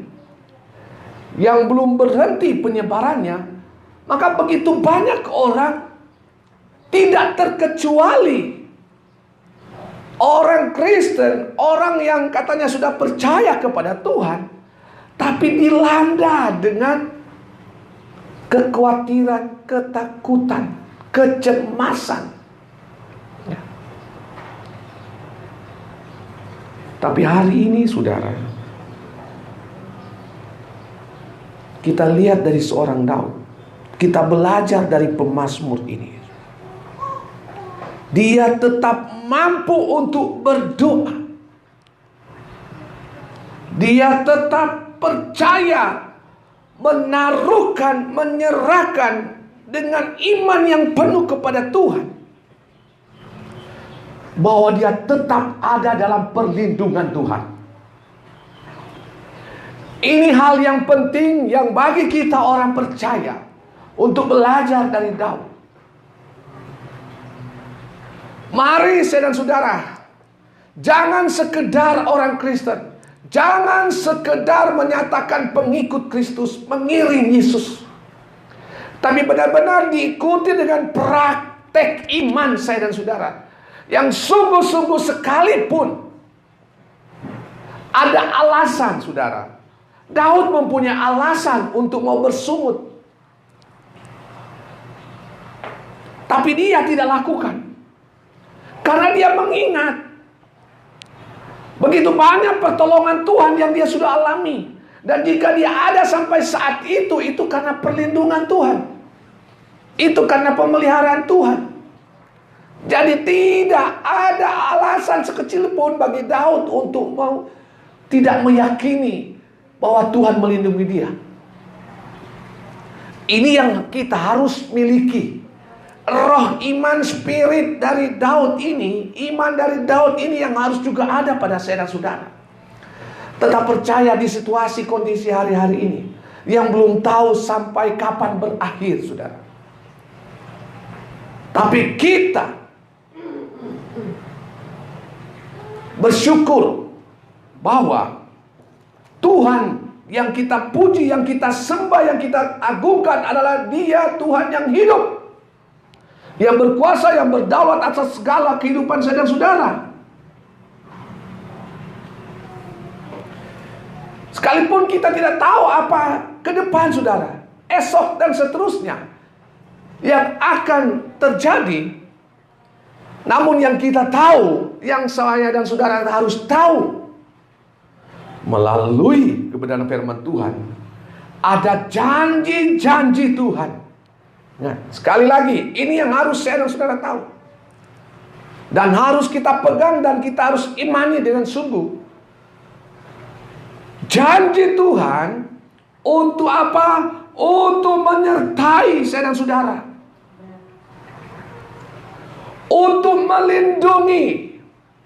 yang belum berhenti penyebarannya, maka begitu banyak orang, tidak terkecuali orang Kristen, orang yang katanya sudah percaya kepada Tuhan, tapi dilanda dengan kekhawatiran, ketakutan, kecemasan. Ya. Tapi hari ini, saudara, kita lihat dari seorang Daud, kita belajar dari pemazmur ini. Dia tetap mampu untuk berdoa. Dia tetap percaya, menaruhkan, menyerahkan dengan iman yang penuh kepada Tuhan, bahwa dia tetap ada dalam perlindungan Tuhan. Ini hal yang penting yang bagi kita orang percaya untuk belajar dari Daud. Mari saya dan saudara, jangan sekedar orang Kristen, jangan sekedar menyatakan pengikut Kristus, mengiring Yesus, tapi benar-benar diikuti dengan praktek iman saya dan saudara, yang sungguh-sungguh sekalipun ada alasan, saudara. Daud mempunyai alasan untuk mau bersungut, tapi dia tidak lakukan. Karena dia mengingat begitu banyak pertolongan Tuhan yang dia sudah alami. Dan jika dia ada sampai saat itu karena perlindungan Tuhan. Itu karena pemeliharaan Tuhan. Jadi tidak ada alasan sekecil pun bagi Daud untuk mau tidak meyakini bahwa Tuhan melindungi dia. Ini yang kita harus miliki. Roh iman spirit dari Daud ini, iman dari Daud ini yang harus juga ada pada saya dan saudara. Tetap percaya di situasi kondisi hari-hari ini yang belum tahu sampai kapan berakhir, saudara. Tapi kita bersyukur bahwa Tuhan yang kita puji, yang kita sembah, yang kita agungkan adalah Dia Tuhan yang hidup, yang berkuasa, yang berdaulat atas segala kehidupan saya dan saudara. Sekalipun kita tidak tahu apa ke depan, saudara, esok dan seterusnya yang akan terjadi, namun yang kita tahu, yang saya dan saudara harus tahu, melalui kebenaran firman Tuhan, ada janji-janji Tuhan. Nah, sekali lagi, ini yang harus saya dan saudara tahu. Dan harus kita pegang dan kita harus imani dengan sungguh. Janji Tuhan untuk apa? Untuk menyertai saya dan saudara. Untuk melindungi,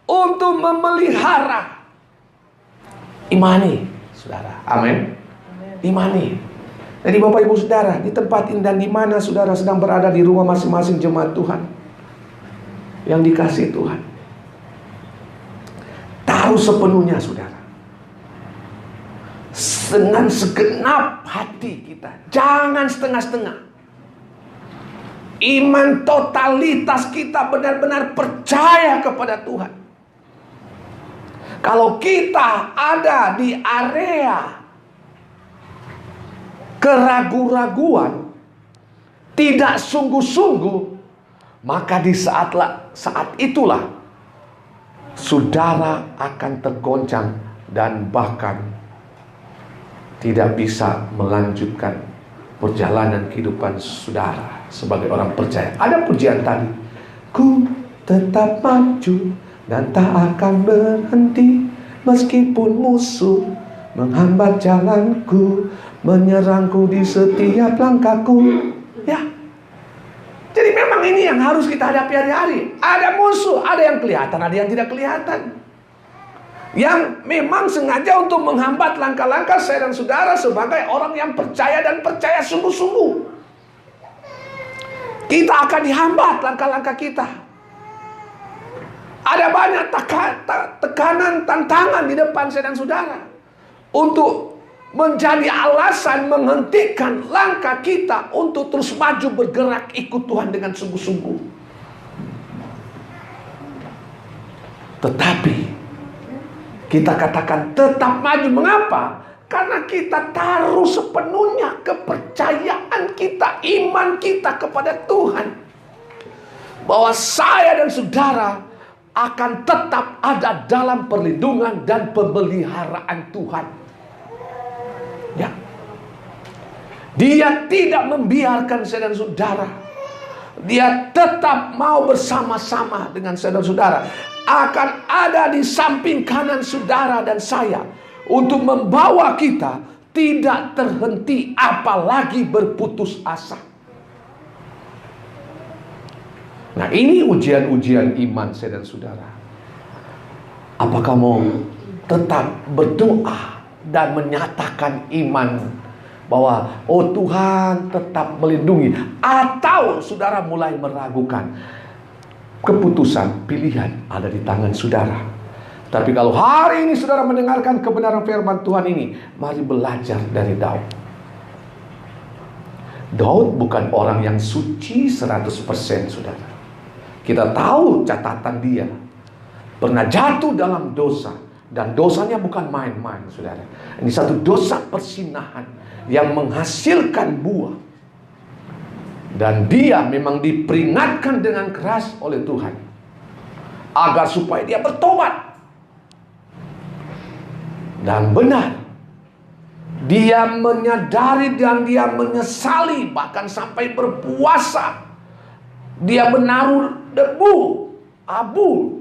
untuk memelihara. Imani, saudara. Amin. Imani. Jadi Bapak Ibu Saudara, di tempat ini dan di mana saudara sedang berada di rumah masing-masing jemaat Tuhan yang dikasihi Tuhan, taruh sepenuhnya saudara, dengan segenap hati kita, jangan setengah-setengah. Iman totalitas kita benar-benar percaya kepada Tuhan. Kalau kita ada di area keraguan-raguan, tidak sungguh-sungguh, maka di saat itulah saudara akan tergoncang dan bahkan tidak bisa melanjutkan perjalanan kehidupan saudara sebagai orang percaya. Ada pujian tadi, ku tetap maju dan tak akan berhenti meskipun musuh menghambat jalanku, menyerangku di setiap langkahku. Ya, jadi memang ini yang harus kita hadapi hari-hari. Ada musuh, ada yang kelihatan, ada yang tidak kelihatan, yang memang sengaja untuk menghambat langkah-langkah saya dan saudara sebagai orang yang percaya dan percaya sungguh-sungguh. Kita akan dihambat langkah-langkah kita. Ada banyak tekanan, tantangan di depan saya dan saudara untuk menjadi alasan menghentikan langkah kita untuk terus maju bergerak ikut Tuhan dengan sungguh-sungguh. Tetapi kita katakan tetap maju. Mengapa? Karena kita taruh sepenuhnya kepercayaan kita, iman kita kepada Tuhan, bahwa saya dan saudara akan tetap ada dalam perlindungan dan pemeliharaan Tuhan. Ya, Dia tidak membiarkan saya dan saudara. Dia tetap mau bersama-sama dengan saya dan saudara. Akan ada di samping kanan saudara dan saya untuk membawa kita tidak terhenti, apalagi berputus asa. Nah, ini ujian-ujian iman saya dan saudara. Apakah mau tetap berdoa dan menyatakan iman bahwa oh Tuhan tetap melindungi, atau saudara mulai meragukan? Keputusan pilihan ada di tangan saudara. Tapi kalau hari ini saudara mendengarkan kebenaran firman Tuhan ini, mari belajar dari Daud. Daud bukan orang yang suci 100% saudara. Kita tahu catatan dia. Pernah jatuh dalam dosa. Dan dosanya bukan main-main saudara. Ini satu dosa persinahan yang menghasilkan buah. Dan dia memang diperingatkan dengan keras oleh Tuhan agar supaya dia bertobat. Dan benar, dia menyadari dan dia menyesali, bahkan sampai berpuasa. Dia menaruh debu, abu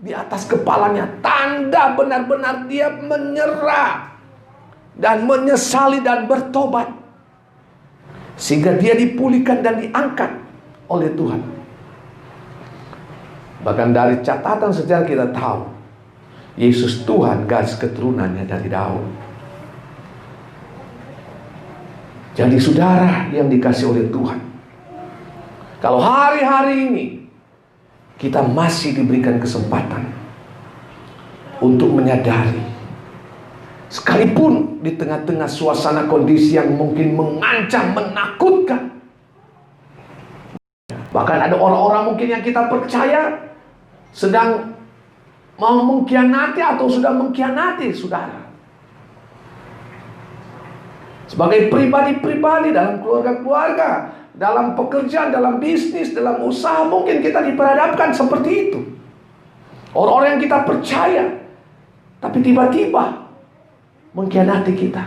di atas kepalanya, tanda benar-benar dia menyerah dan menyesali dan bertobat, sehingga dia dipulihkan dan diangkat oleh Tuhan. Bahkan dari catatan sejarah kita tahu Yesus Tuhan garis keturunannya dari Daud. Jadi saudara yang dikasih oleh Tuhan, kalau hari-hari ini kita masih diberikan kesempatan untuk menyadari, sekalipun di tengah-tengah suasana kondisi yang mungkin mengancam, menakutkan, bahkan ada orang-orang mungkin yang kita percaya sedang mau mengkhianati atau sudah mengkhianati saudara. Sebagai pribadi-pribadi dalam keluarga-keluarga, dalam pekerjaan, dalam bisnis, dalam usaha, mungkin kita diperhadapkan seperti itu. Orang-orang yang kita percaya, tapi tiba-tiba mengkhianati kita.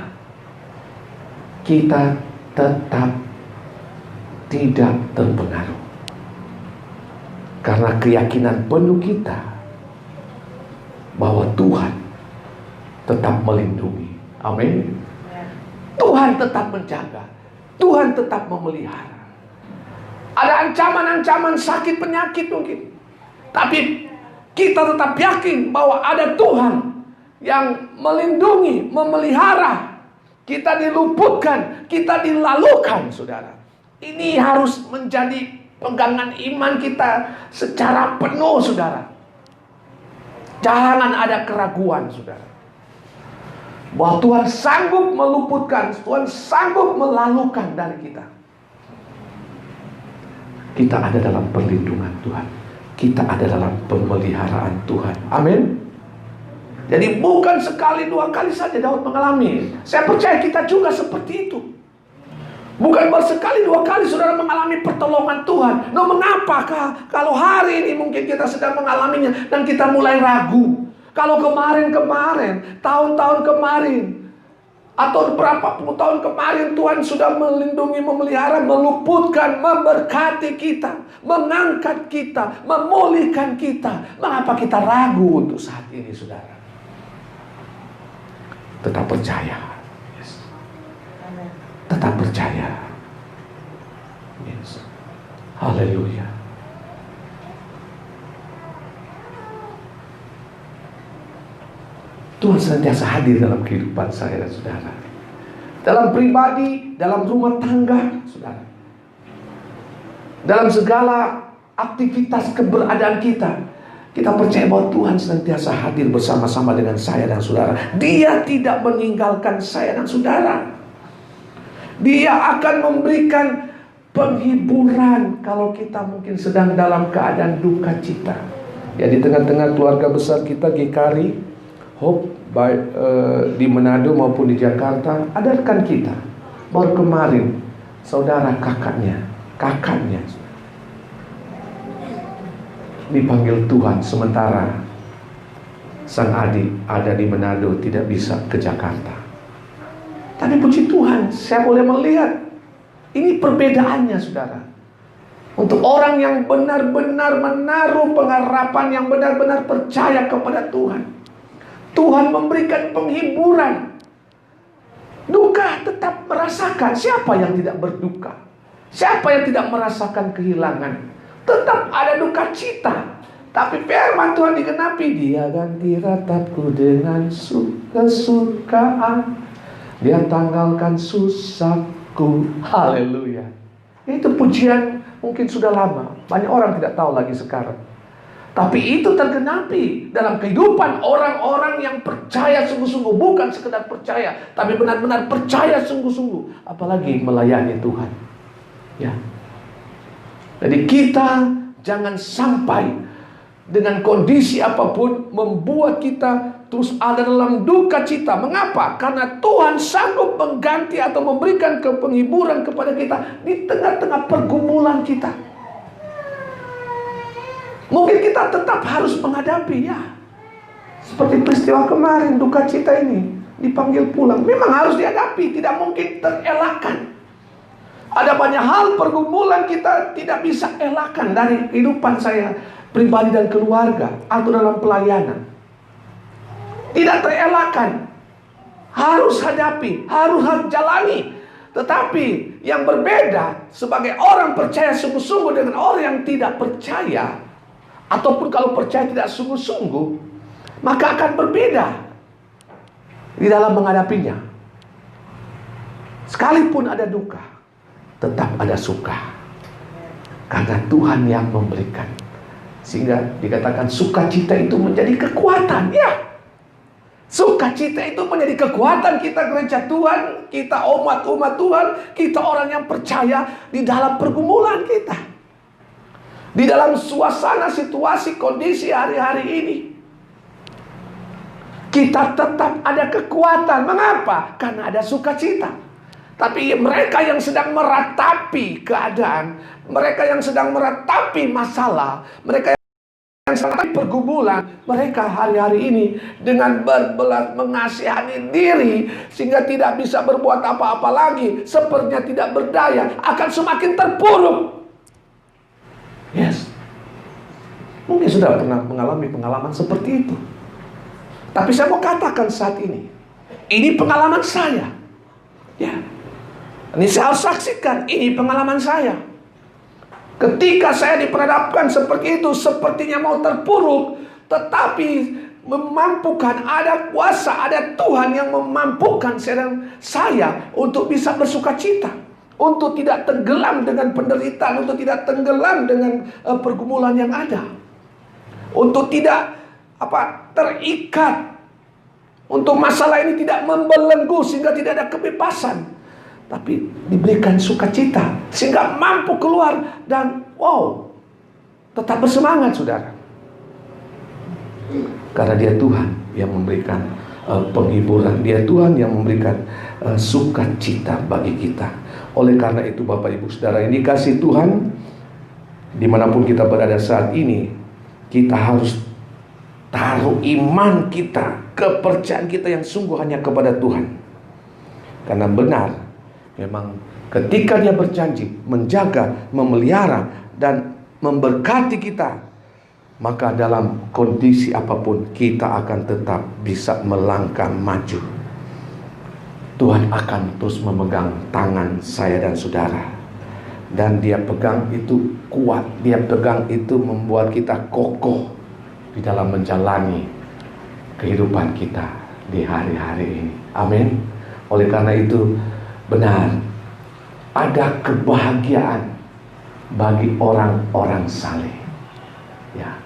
Kita tetap tidak terpengaruh. Karena keyakinan penuh kita bahwa Tuhan tetap melindungi. Amin. Tuhan tetap menjaga. Tuhan tetap memelihara. Ada ancaman-ancaman sakit penyakit mungkin, tapi kita tetap yakin bahwa ada Tuhan yang melindungi, memelihara kita diluputkan, kita dilalukan, saudara. Ini harus menjadi pegangan iman kita secara penuh, saudara. Jangan ada keraguan, saudara, bahwa Tuhan sanggup meluputkan, Tuhan sanggup melalukan dari kita. Kita ada dalam perlindungan Tuhan, kita ada dalam pemeliharaan Tuhan. Amin. Jadi bukan sekali dua kali saja Daud mengalami. Saya percaya kita juga seperti itu. Bukan bersekali dua kali saudara mengalami pertolongan Tuhan. Nah, mengapakah kalau hari ini mungkin kita sedang mengalaminya dan kita mulai ragu? Kalau kemarin-kemarin, tahun-tahun kemarin, atau berapa puluh tahun kemarin Tuhan sudah melindungi, memelihara, meluputkan, memberkati kita, mengangkat kita, memulihkan kita. Mengapa kita ragu untuk saat ini, saudara? Tetap percaya. Yes. Tetap percaya. Yes. Haleluya. Tuhan senantiasa hadir dalam kehidupan saya dan saudara. Dalam pribadi, dalam rumah tangga, saudara. Dalam segala aktivitas keberadaan kita. Kita percaya bahwa Tuhan senantiasa hadir bersama-sama dengan saya dan saudara. Dia tidak meninggalkan saya dan saudara. Dia akan memberikan penghiburan kalau kita mungkin sedang dalam keadaan duka cita. Ya, di tengah-tengah keluarga besar kita, GKRI Hope, baik di Manado maupun di Jakarta, ada rekan kita baru kemarin, saudara kakaknya dipanggil Tuhan, sementara sang adik ada di Manado, tidak bisa ke Jakarta. Tapi puji Tuhan, saya boleh melihat ini perbedaannya, saudara. Untuk orang yang benar-benar menaruh pengharapan, yang benar-benar percaya kepada Tuhan, Tuhan memberikan penghiburan. Duka tetap merasakan. Siapa yang tidak berduka? Siapa yang tidak merasakan kehilangan? Tetap ada duka cita. Tapi firman Tuhan digenapi. Dia ganti ratapku dengan kesukaan. Dia tanggalkan susahku. Haleluya. Itu pujian mungkin sudah lama. Banyak orang tidak tahu lagi sekarang. Tapi itu tergenapi dalam kehidupan orang-orang yang percaya sungguh-sungguh. Bukan sekedar percaya, tapi benar-benar percaya sungguh-sungguh. Apalagi melayani Tuhan. Ya. Jadi kita jangan sampai dengan kondisi apapun membuat kita terus ada dalam duka cita. Mengapa? Karena Tuhan sanggup mengganti atau memberikan penghiburan kepada kita di tengah-tengah pergumulan kita. Mungkin kita tetap harus menghadapi, ya. Seperti peristiwa kemarin, duka cita ini dipanggil pulang. Memang harus dihadapi, tidak mungkin terelakkan. Ada banyak hal pergumulan kita tidak bisa elakkan dari kehidupan saya pribadi dan keluarga atau dalam pelayanan. Tidak terelakkan. Harus hadapi, harus jalani. Tetapi yang berbeda sebagai orang percaya sungguh-sungguh dengan orang yang tidak percaya, ataupun kalau percaya tidak sungguh-sungguh, maka akan berbeda di dalam menghadapinya. Sekalipun ada duka, tetap ada suka. Karena Tuhan yang memberikan. Sehingga dikatakan sukacita itu menjadi kekuatan. Ya, sukacita itu menjadi kekuatan kita gereja Tuhan, kita umat-umat Tuhan, kita orang yang percaya di dalam pergumulan kita. Di dalam suasana, situasi, kondisi hari-hari ini, kita tetap ada kekuatan. Mengapa? Karena ada sukacita. Tapi mereka yang sedang meratapi keadaan, mereka yang sedang meratapi masalah, mereka yang sedang pergumulan, mereka hari-hari ini dengan berbelas mengasihani diri sehingga tidak bisa berbuat apa-apa lagi, sepertinya tidak berdaya, akan semakin terpuruk. Yes. Mungkin sudah pernah mengalami pengalaman seperti itu. Tapi saya mau katakan saat ini pengalaman saya. Ya. Ini saya harus saksikan, ini pengalaman saya. Ketika saya diperhadapkan seperti itu, sepertinya mau terpuruk, tetapi memampukan, ada kuasa, ada Tuhan yang memampukan saya untuk bisa bersuka cita, untuk tidak tenggelam dengan penderitaan, untuk tidak tenggelam dengan pergumulan yang ada, untuk tidak terikat, untuk masalah ini tidak membelenggu sehingga tidak ada kebebasan, tapi diberikan sukacita sehingga mampu keluar dan tetap bersemangat, saudara. Karena dia Tuhan yang memberikan penghiburan, dia Tuhan yang memberikan sukacita bagi kita. Oleh karena itu Bapak Ibu Saudara yang dikasihi Tuhan, dimanapun kita berada saat ini, kita harus taruh iman kita, kepercayaan kita yang sungguh hanya kepada Tuhan. Karena benar, memang ketika dia berjanji menjaga, memelihara, dan memberkati kita, maka dalam kondisi apapun kita akan tetap bisa melangkah maju. Tuhan akan terus memegang tangan saya dan saudara, dan dia pegang itu kuat, dia pegang itu membuat kita kokoh di dalam menjalani kehidupan kita di hari-hari ini. Amin. Oleh karena itu benar, ada kebahagiaan bagi orang-orang saleh. Ya.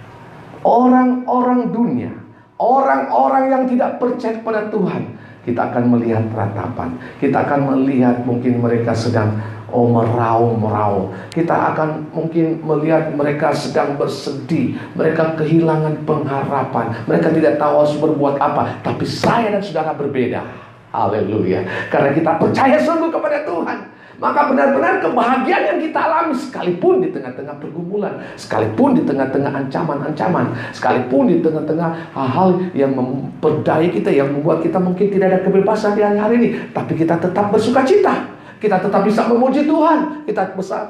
Orang-orang dunia, orang-orang yang tidak percaya kepada Tuhan, kita akan melihat ratapan, kita akan melihat mungkin mereka sedang meraung-meraung, kita akan mungkin melihat mereka sedang bersedih, mereka kehilangan pengharapan, mereka tidak tahu harus berbuat apa. Tapi saya dan saudara berbeda. Haleluya. Karena kita percaya sungguh kepada Tuhan, maka benar-benar kebahagiaan yang kita alami, sekalipun di tengah-tengah pergumulan, sekalipun di tengah-tengah ancaman-ancaman, sekalipun di tengah-tengah hal-hal yang memperdaya kita, yang membuat kita mungkin tidak ada kebebasan di hari-hari ini, tapi kita tetap bersuka cita. Kita tetap bisa memuji Tuhan, kita bisa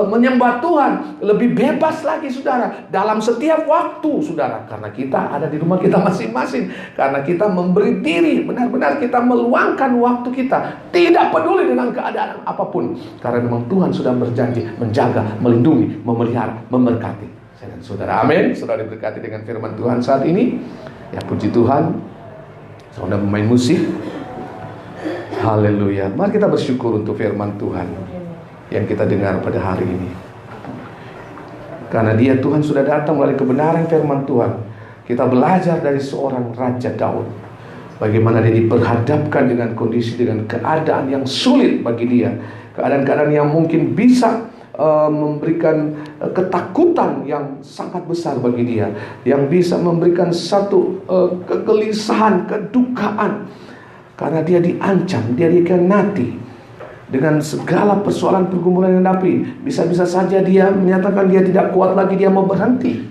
menyembah Tuhan lebih bebas lagi, saudara, dalam setiap waktu, saudara. Karena kita ada di rumah kita masing-masing, karena kita memberi diri, benar-benar kita meluangkan waktu kita, tidak peduli dengan keadaan apapun, karena memang Tuhan sudah berjanji menjaga, melindungi, memelihara, memberkati saya dan saudara. Amin. Saudara diberkati dengan firman Tuhan saat ini. Ya, puji Tuhan. Saudara pemain musik. Haleluya. Mari kita bersyukur untuk firman Tuhan yang kita dengar pada hari ini. Karena dia Tuhan sudah datang melalui kebenaran firman Tuhan. Kita belajar dari seorang Raja Daud, bagaimana dia diperhadapkan dengan kondisi, dengan keadaan yang sulit bagi dia, keadaan-keadaan yang mungkin bisa memberikan ketakutan yang sangat besar bagi dia, yang bisa memberikan satu kegelisahan, kedukaan. Karena dia diancam, dia dikhianati dengan segala persoalan pergumulan yang dihadapi. Bisa-bisa saja dia menyatakan dia tidak kuat lagi, dia mau berhenti,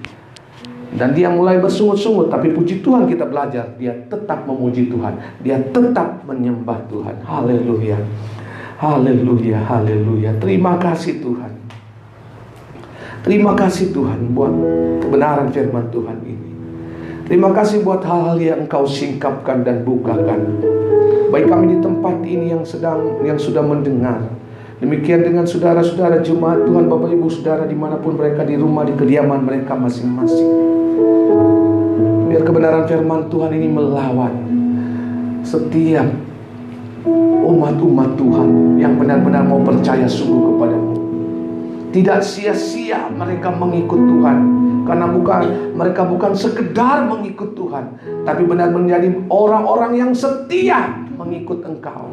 dan dia mulai bersungut-sungut. Tapi puji Tuhan, kita belajar dia tetap memuji Tuhan, dia tetap menyembah Tuhan. Haleluya, haleluya, haleluya. Terima kasih Tuhan. Terima kasih Tuhan buat kebenaran firman Tuhan ini. Terima kasih buat hal-hal yang Engkau singkapkan dan bukakan bagi kami di tempat ini yang sudah mendengar. Demikian dengan saudara-saudara jemaat Tuhan, Bapak Ibu Saudara dimanapun mereka, di rumah, di kediaman mereka masing-masing. Biar kebenaran firman Tuhan ini melawan setiap umat-umat Tuhan yang benar-benar mau percaya sungguh kepadamu. Tidak sia-sia mereka mengikut Tuhan, karena mereka bukan sekedar mengikut Tuhan, tapi benar menjadi orang-orang yang setia mengikut Engkau.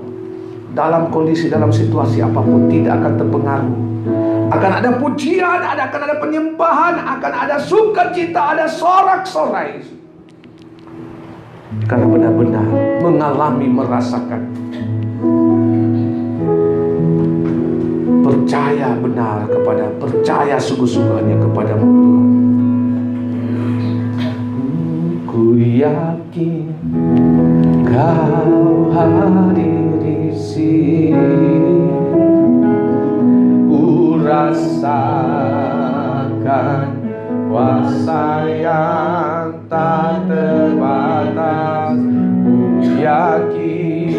Dalam kondisi, dalam situasi apapun tidak akan terpengaruh. Akan ada pujian, akan ada penyembahan, akan ada sukacita, ada sorak-sorai. Karena benar-benar mengalami, merasakan, percaya benar percaya sungguh-sungguhnya kepadamu Tuhan. Ku yakin Kau hadir di sini, ku rasakan kuasa yang tak terbatas. Ku yakin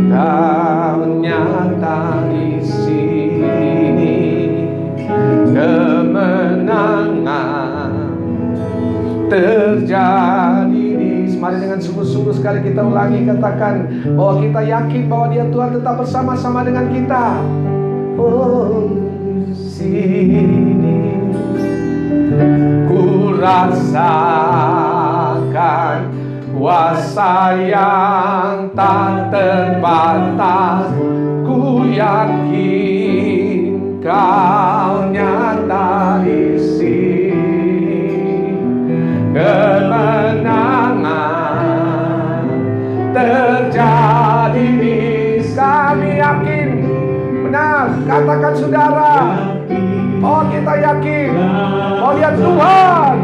Kau nyata di sini, kemenangan terjadi di Mari kita ulangi, katakan bahwa kita yakin bahwa Dia Tuhan tetap bersama-sama dengan kita. Oh, sini ku rasakan kuasa yang tak terbatas. Ku yakin Kau nyata di sini. Kemenangan terjadi di kami yakin. Benar, katakan saudara. Oh, kita yakin. Oh, Dia Tuhan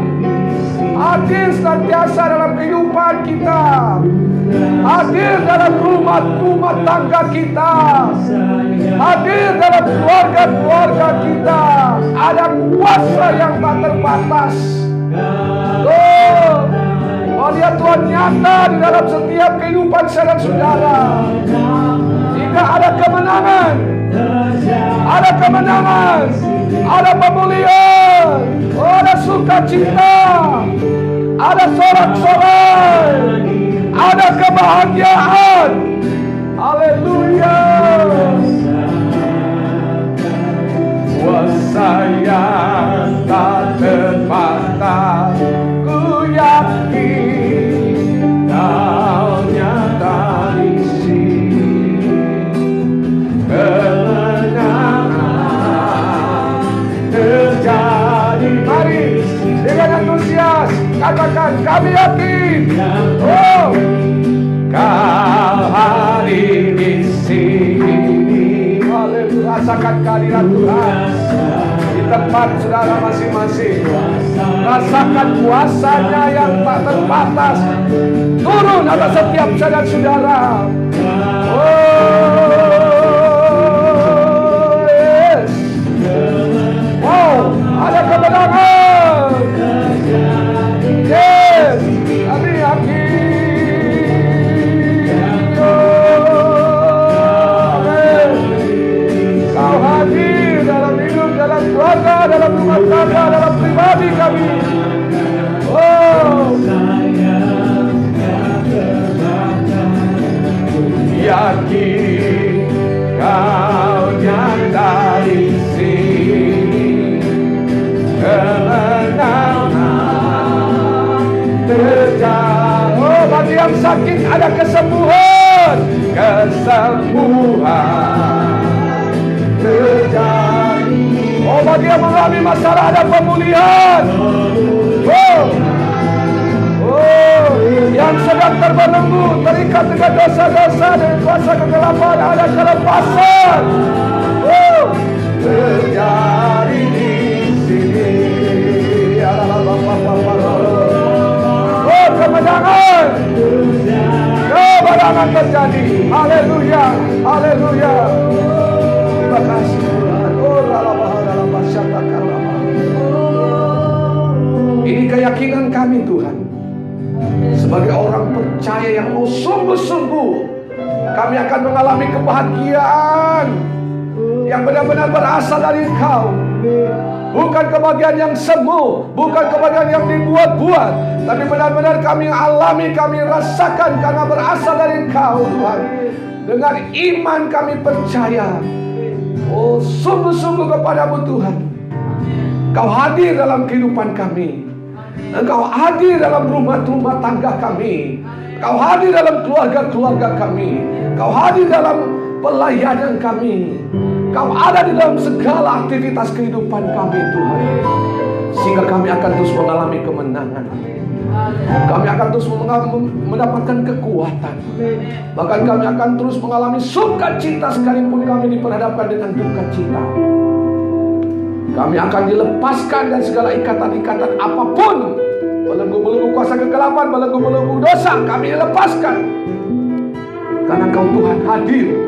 hadir senantiasa dalam kehidupan kita, hadir dalam rumah tangga kita, hadir dalam keluarga kita. Ada kuasa yang tak terbatas. Oh, Dia Tuhan nyata di dalam setiap kehidupan saya dan saudara. Jika ada kemenangan, ada pemulihan, ada sukacita, ada sorak-sorai, ada kebahagiaan. Haleluya. Kuasa yang tak terbatas, ku yakin Kau nyata di sini. Kemenangan terjadi. Mari dengan antusias katakan, kami yakin. Oh, Kau hadir di sini. Haleluya. Rasakan kehadiran Tuhan di tempat saudara masing-masing. Rasakan kuasanya yang tak terbatas turun atas setiap saudara-saudara. Oh, yes. Wow, ada kemenangan. Yes, kami yakin. Kau hadir dalam hidup, dalam keluarga, dalam rumah tangga, dalam pribadi kami. Oh, yakin Kau nyata di sini. Kemenangan terjadi. Oh, bagi yang sakit ada kesembuhan. Terjadi. Oh, bagi yang mengalami masalah ada pemulihan. Oh, yang sedang terbelenggu, terikat dengan dosa-dosa dan kuasa kegelapan, ada kelepasan. Oh, terjadi di sini. Oh, kemenangan. Kemenangan terjadi. Haleluya, haleluya. Terima kasih Tuhan. Oh, ini keyakinan kami Tuhan. Sebagai orang percaya yang mau sungguh-sungguh, kami akan mengalami kebahagiaan yang benar-benar berasal dari Engkau. Bukan kebahagiaan yang semu, bukan kebahagiaan yang dibuat-buat, tapi benar-benar kami alami, kami rasakan karena berasal dari Engkau Tuhan. Dengan iman kami percaya. Oh, sungguh-sungguh kepadamu Tuhan. Kau hadir dalam kehidupan kami. Engkau hadir dalam rumah tangga kami. Kau hadir dalam keluarga kami. Kau hadir dalam pelayanan kami. Kau ada di dalam segala aktivitas kehidupan kami Tuhan. Sehingga kami akan terus mengalami kemenangan. Kami akan terus mendapatkan kekuatan. Bahkan kami akan terus mengalami sukacita sekalipun kami diperhadapkan dengan dukacita. Kami akan dilepaskan dari segala ikatan-ikatan apapun. Belenggu-belenggu kuasa kegelapan, belenggu-belenggu dosa, kami dilepaskan. Karena Kau Tuhan hadir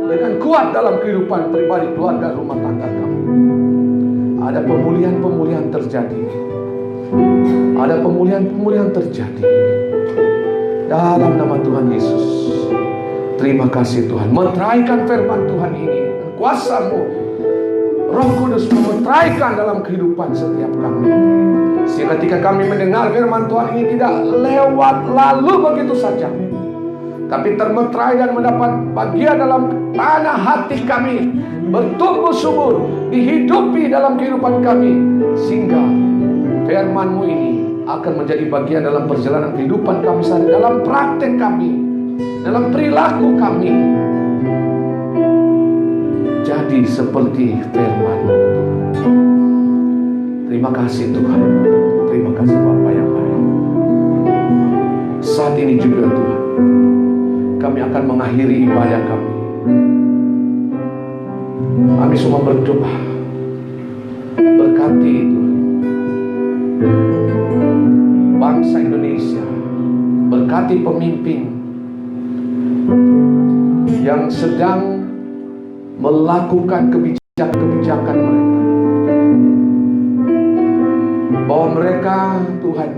dengan kuat dalam kehidupan pribadi, keluarga, rumah tangga kami. Ada pemulihan-pemulihan terjadi. Ada pemulihan-pemulihan terjadi dalam nama Tuhan Yesus. Terima kasih Tuhan. Meteraikan firman Tuhan ini, kuasa-Mu, Roh Kudus memeteraikan dalam kehidupan setiap kami. Sehingga ketika kami mendengar firman Tuhan ini tidak lewat lalu begitu saja, tapi termeterai dan mendapat bagian dalam tanah hati kami, bertumbuh subur, dihidupi dalam kehidupan kami, sehingga firman-Mu ini akan menjadi bagian dalam perjalanan kehidupan kami sehari, dalam praktek kami, dalam perilaku kami, jadi seperti firman-Mu. Terima kasih Tuhan, terima kasih Bapa yang baik. Saat ini juga Tuhan, kami akan mengakhiri ibadah kami. Kami semua berdoa, berkati Tuhan bangsa Indonesia, berkati pemimpin yang sedang melakukan kebijakan-kebijakan mereka, bahwa mereka Tuhan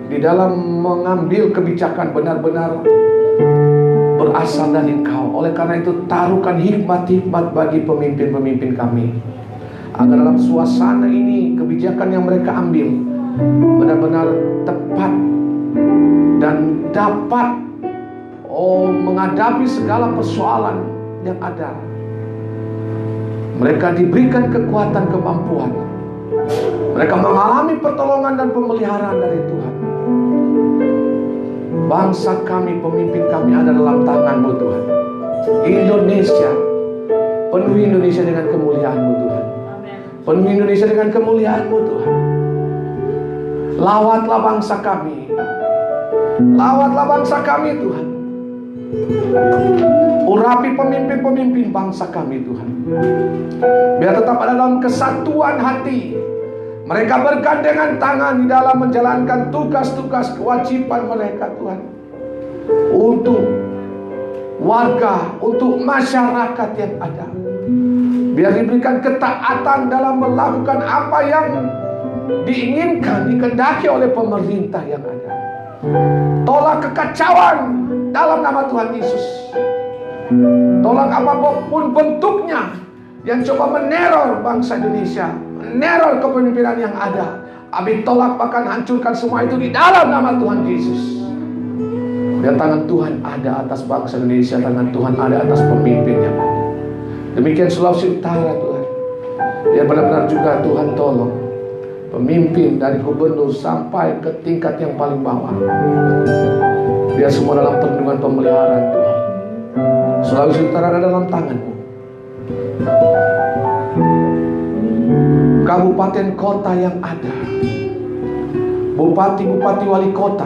di dalam mengambil kebijakan benar-benar berasal dari Engkau. Oleh karena itu taruhkan hikmat-hikmat bagi pemimpin-pemimpin kami, agar dalam suasana ini kebijakan yang mereka ambil benar-benar tepat dan dapat menghadapi segala persoalan yang ada. Mereka diberikan kekuatan, kemampuan. Mereka mengalami pertolongan dan pemeliharaan dari Tuhan. Bangsa kami, pemimpin kami ada dalam tangan-Mu Tuhan. Indonesia, penuhi Indonesia dengan kemuliaan-Mu Tuhan. Penuhi Indonesia dengan kemuliaan-Mu Tuhan. Lawatlah bangsa kami. Lawatlah bangsa kami Tuhan. Urapi pemimpin-pemimpin bangsa kami Tuhan. Biar tetap ada dalam kesatuan hati. Mereka bergandengan tangan di dalam menjalankan tugas-tugas kewajiban mereka Tuhan, untuk warga, untuk masyarakat yang ada. Biar diberikan ketaatan dalam melakukan apa yang diinginkan, dikehendaki oleh pemerintah yang ada. Tolak kekacauan dalam nama Tuhan Yesus. Tolak apapun bentuknya yang coba meneror bangsa Indonesia, meneror kepemimpinan yang ada. Kami tolak, bahkan hancurkan semua itu di dalam nama Tuhan Yesus. Biar tangan Tuhan ada atas bangsa Indonesia, tangan Tuhan ada atas pemimpin yang ada. Demikian Sulawesi Utara Tuhan. Ya benar-benar juga Tuhan tolong pemimpin dari gubernur sampai ke tingkat yang paling bawah. Biar semua dalam perlindungan pemeliharaan Tuhan. Sulawesi Utara ada dalam tangan-Mu. Kabupaten kota yang ada, bupati-bupati wali kota,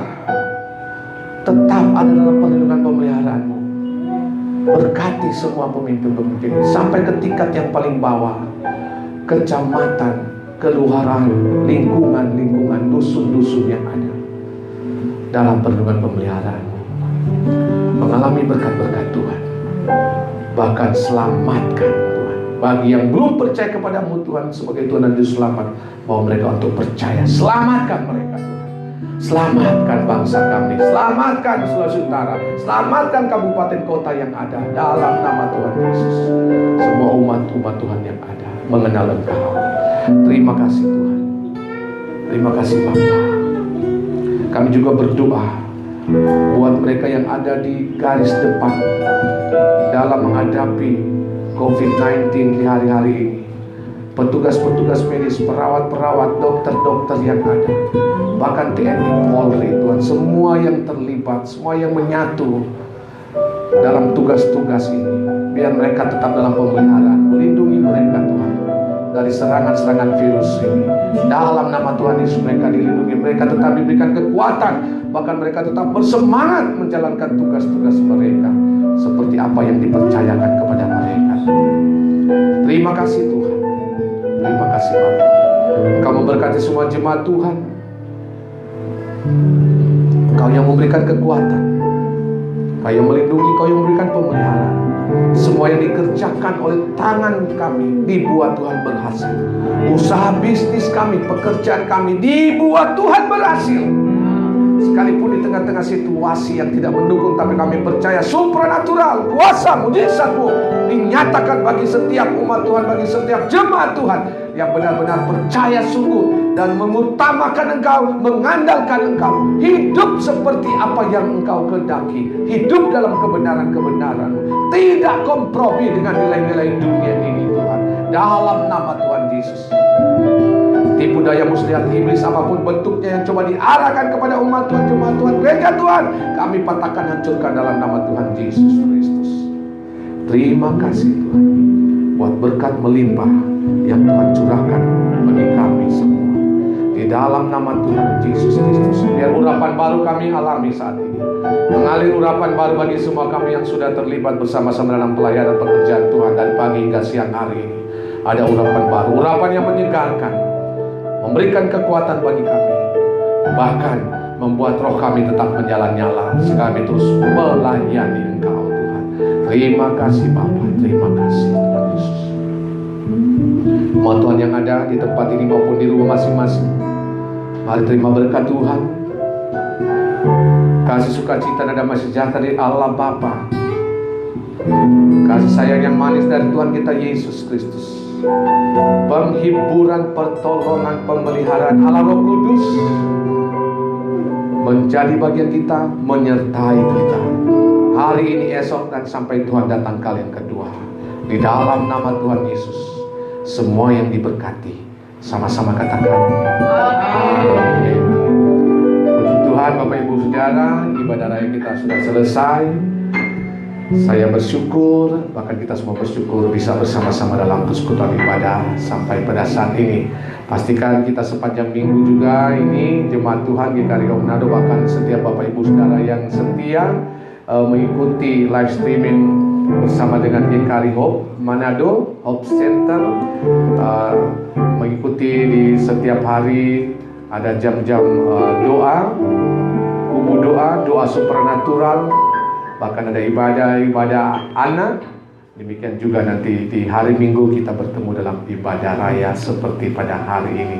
tetap ada dalam perlindungan pemeliharaan-Mu. Berkati semua pemimpin-pemimpin sampai ke tingkat yang paling bawah, kecamatan, kelurahan, lingkungan-lingkungan, dusun-dusun yang ada dalam perlindungan pemeliharaan-Mu. Mengalami berkat-berkat Tuhan. Bahkan selamatkan Tuhan. Bagi yang belum percaya kepada-Mu Tuhan sebagai Tuhan dan Juru Selamat, bahwa mereka untuk percaya. Selamatkan mereka Tuhan. Selamatkan bangsa kami. Selamatkan Sulawesi Utara. Selamatkan kabupaten kota yang ada dalam nama Tuhan Yesus. Semua umat-umat Tuhan yang ada mengenal Engkau. Terima kasih Tuhan. Terima kasih Bapa. Kami juga berdoa buat mereka yang ada di garis depan dalam menghadapi COVID-19 di hari-hari ini. Petugas-petugas medis, perawat-perawat, dokter-dokter yang ada, bahkan TNI, Polri Tuhan, semua yang terlibat, semua yang menyatu dalam tugas-tugas ini. Biar mereka tetap dalam pemeliharaan. Melindungi mereka Tuhan dari serangan-serangan virus ini. Dalam nama Tuhan Yesus mereka dilindungi. Mereka tetap diberikan kekuatan. Bahkan mereka tetap bersemangat menjalankan tugas-tugas mereka seperti apa yang dipercayakan kepada mereka. Terima kasih Tuhan. Terima kasih Bapa. Engkau memberkati semua jemaat Tuhan. Engkau yang memberikan kekuatan, Engkau yang melindungi, Engkau yang memberikan pemeliharaan. Semua yang dikerjakan oleh tangan kami dibuat Tuhan berhasil. Usaha bisnis kami, pekerjaan kami dibuat Tuhan berhasil. Sekalipun di tengah-tengah situasi yang tidak mendukung, tapi kami percaya supranatural, kuasa mujizat-Mu dinyatakan bagi setiap umat Tuhan, bagi setiap jemaat Tuhan yang benar-benar percaya sungguh dan mengutamakan Engkau, mengandalkan Engkau, hidup seperti apa yang Engkau kehendaki, hidup dalam kebenaran-kebenaran, tidak kompromi dengan nilai-nilai dunia ini Tuhan, dalam nama Tuhan Yesus. Tipu daya muslihat iblis apapun bentuknya yang coba diarahkan kepada umat Tuhan, jemaat Tuhan, gereja Tuhan, kami patahkan, hancurkan dalam nama Tuhan Yesus Kristus. Terima kasih Tuhan buat berkat melimpah yang Tuhan curahkan bagi kami semua. Di dalam nama Tuhan Yesus Kristus, biar urapan baru kami alami saat ini, mengalir urapan baru bagi semua kami yang sudah terlibat bersama-sama dalam pelayanan pekerjaan Tuhan dari pagi hingga siang hari ini. Ada urapan baru, urapan yang menyegarkan, memberikan kekuatan bagi kami, bahkan membuat roh kami tetap menyala-nyala sehingga kami terus melayani Engkau Tuhan. Terima kasih Bapa, terima kasih Tuhan Yesus. Mohon Tuhan yang ada di tempat ini maupun di rumah masing-masing, mari terima berkat Tuhan, kasih sukacita dan damai sejahtera dari Allah Bapa, kasih sayang yang manis dari Tuhan kita Yesus Kristus, penghiburan, pertolongan, pemeliharaan Allah Roh Kudus menjadi bagian kita, menyertai kita hari ini, esok, dan sampai Tuhan datang kali yang kedua. Di dalam nama Tuhan Yesus, semua yang diberkati sama-sama katakan amin. Puji Tuhan Bapak Ibu Saudara, ibadah raya kita sudah selesai. Saya bersyukur, bahkan kita semua bersyukur bisa bersama-sama dalam persekutuan ibadah sampai pada saat ini. Pastikan kita sepanjang minggu juga ini jemaat Tuhan GKRI Home Manado, bahkan setiap Bapak Ibu Saudara yang setia mengikuti live streaming bersama dengan GKRI Home Manado Hope Center, mengikuti di setiap hari ada jam-jam doa, kubu doa, doa supernatural, bahkan ada ibadah anak. Demikian juga nanti di hari Minggu kita bertemu dalam ibadah raya seperti pada hari ini.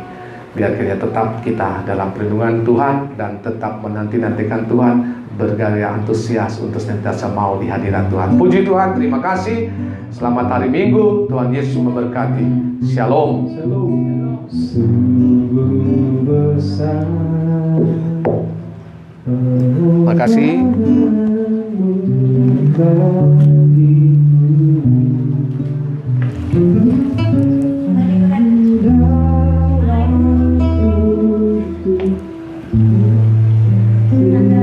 Biar tetap kita dalam perlindungan Tuhan dan tetap menanti-nantikan Tuhan, bergaya antusias untuk senantiasa mau di hadirat Tuhan. Puji Tuhan, terima kasih. Selamat hari Minggu, Tuhan Yesus memberkati. Shalom. Terima kasih.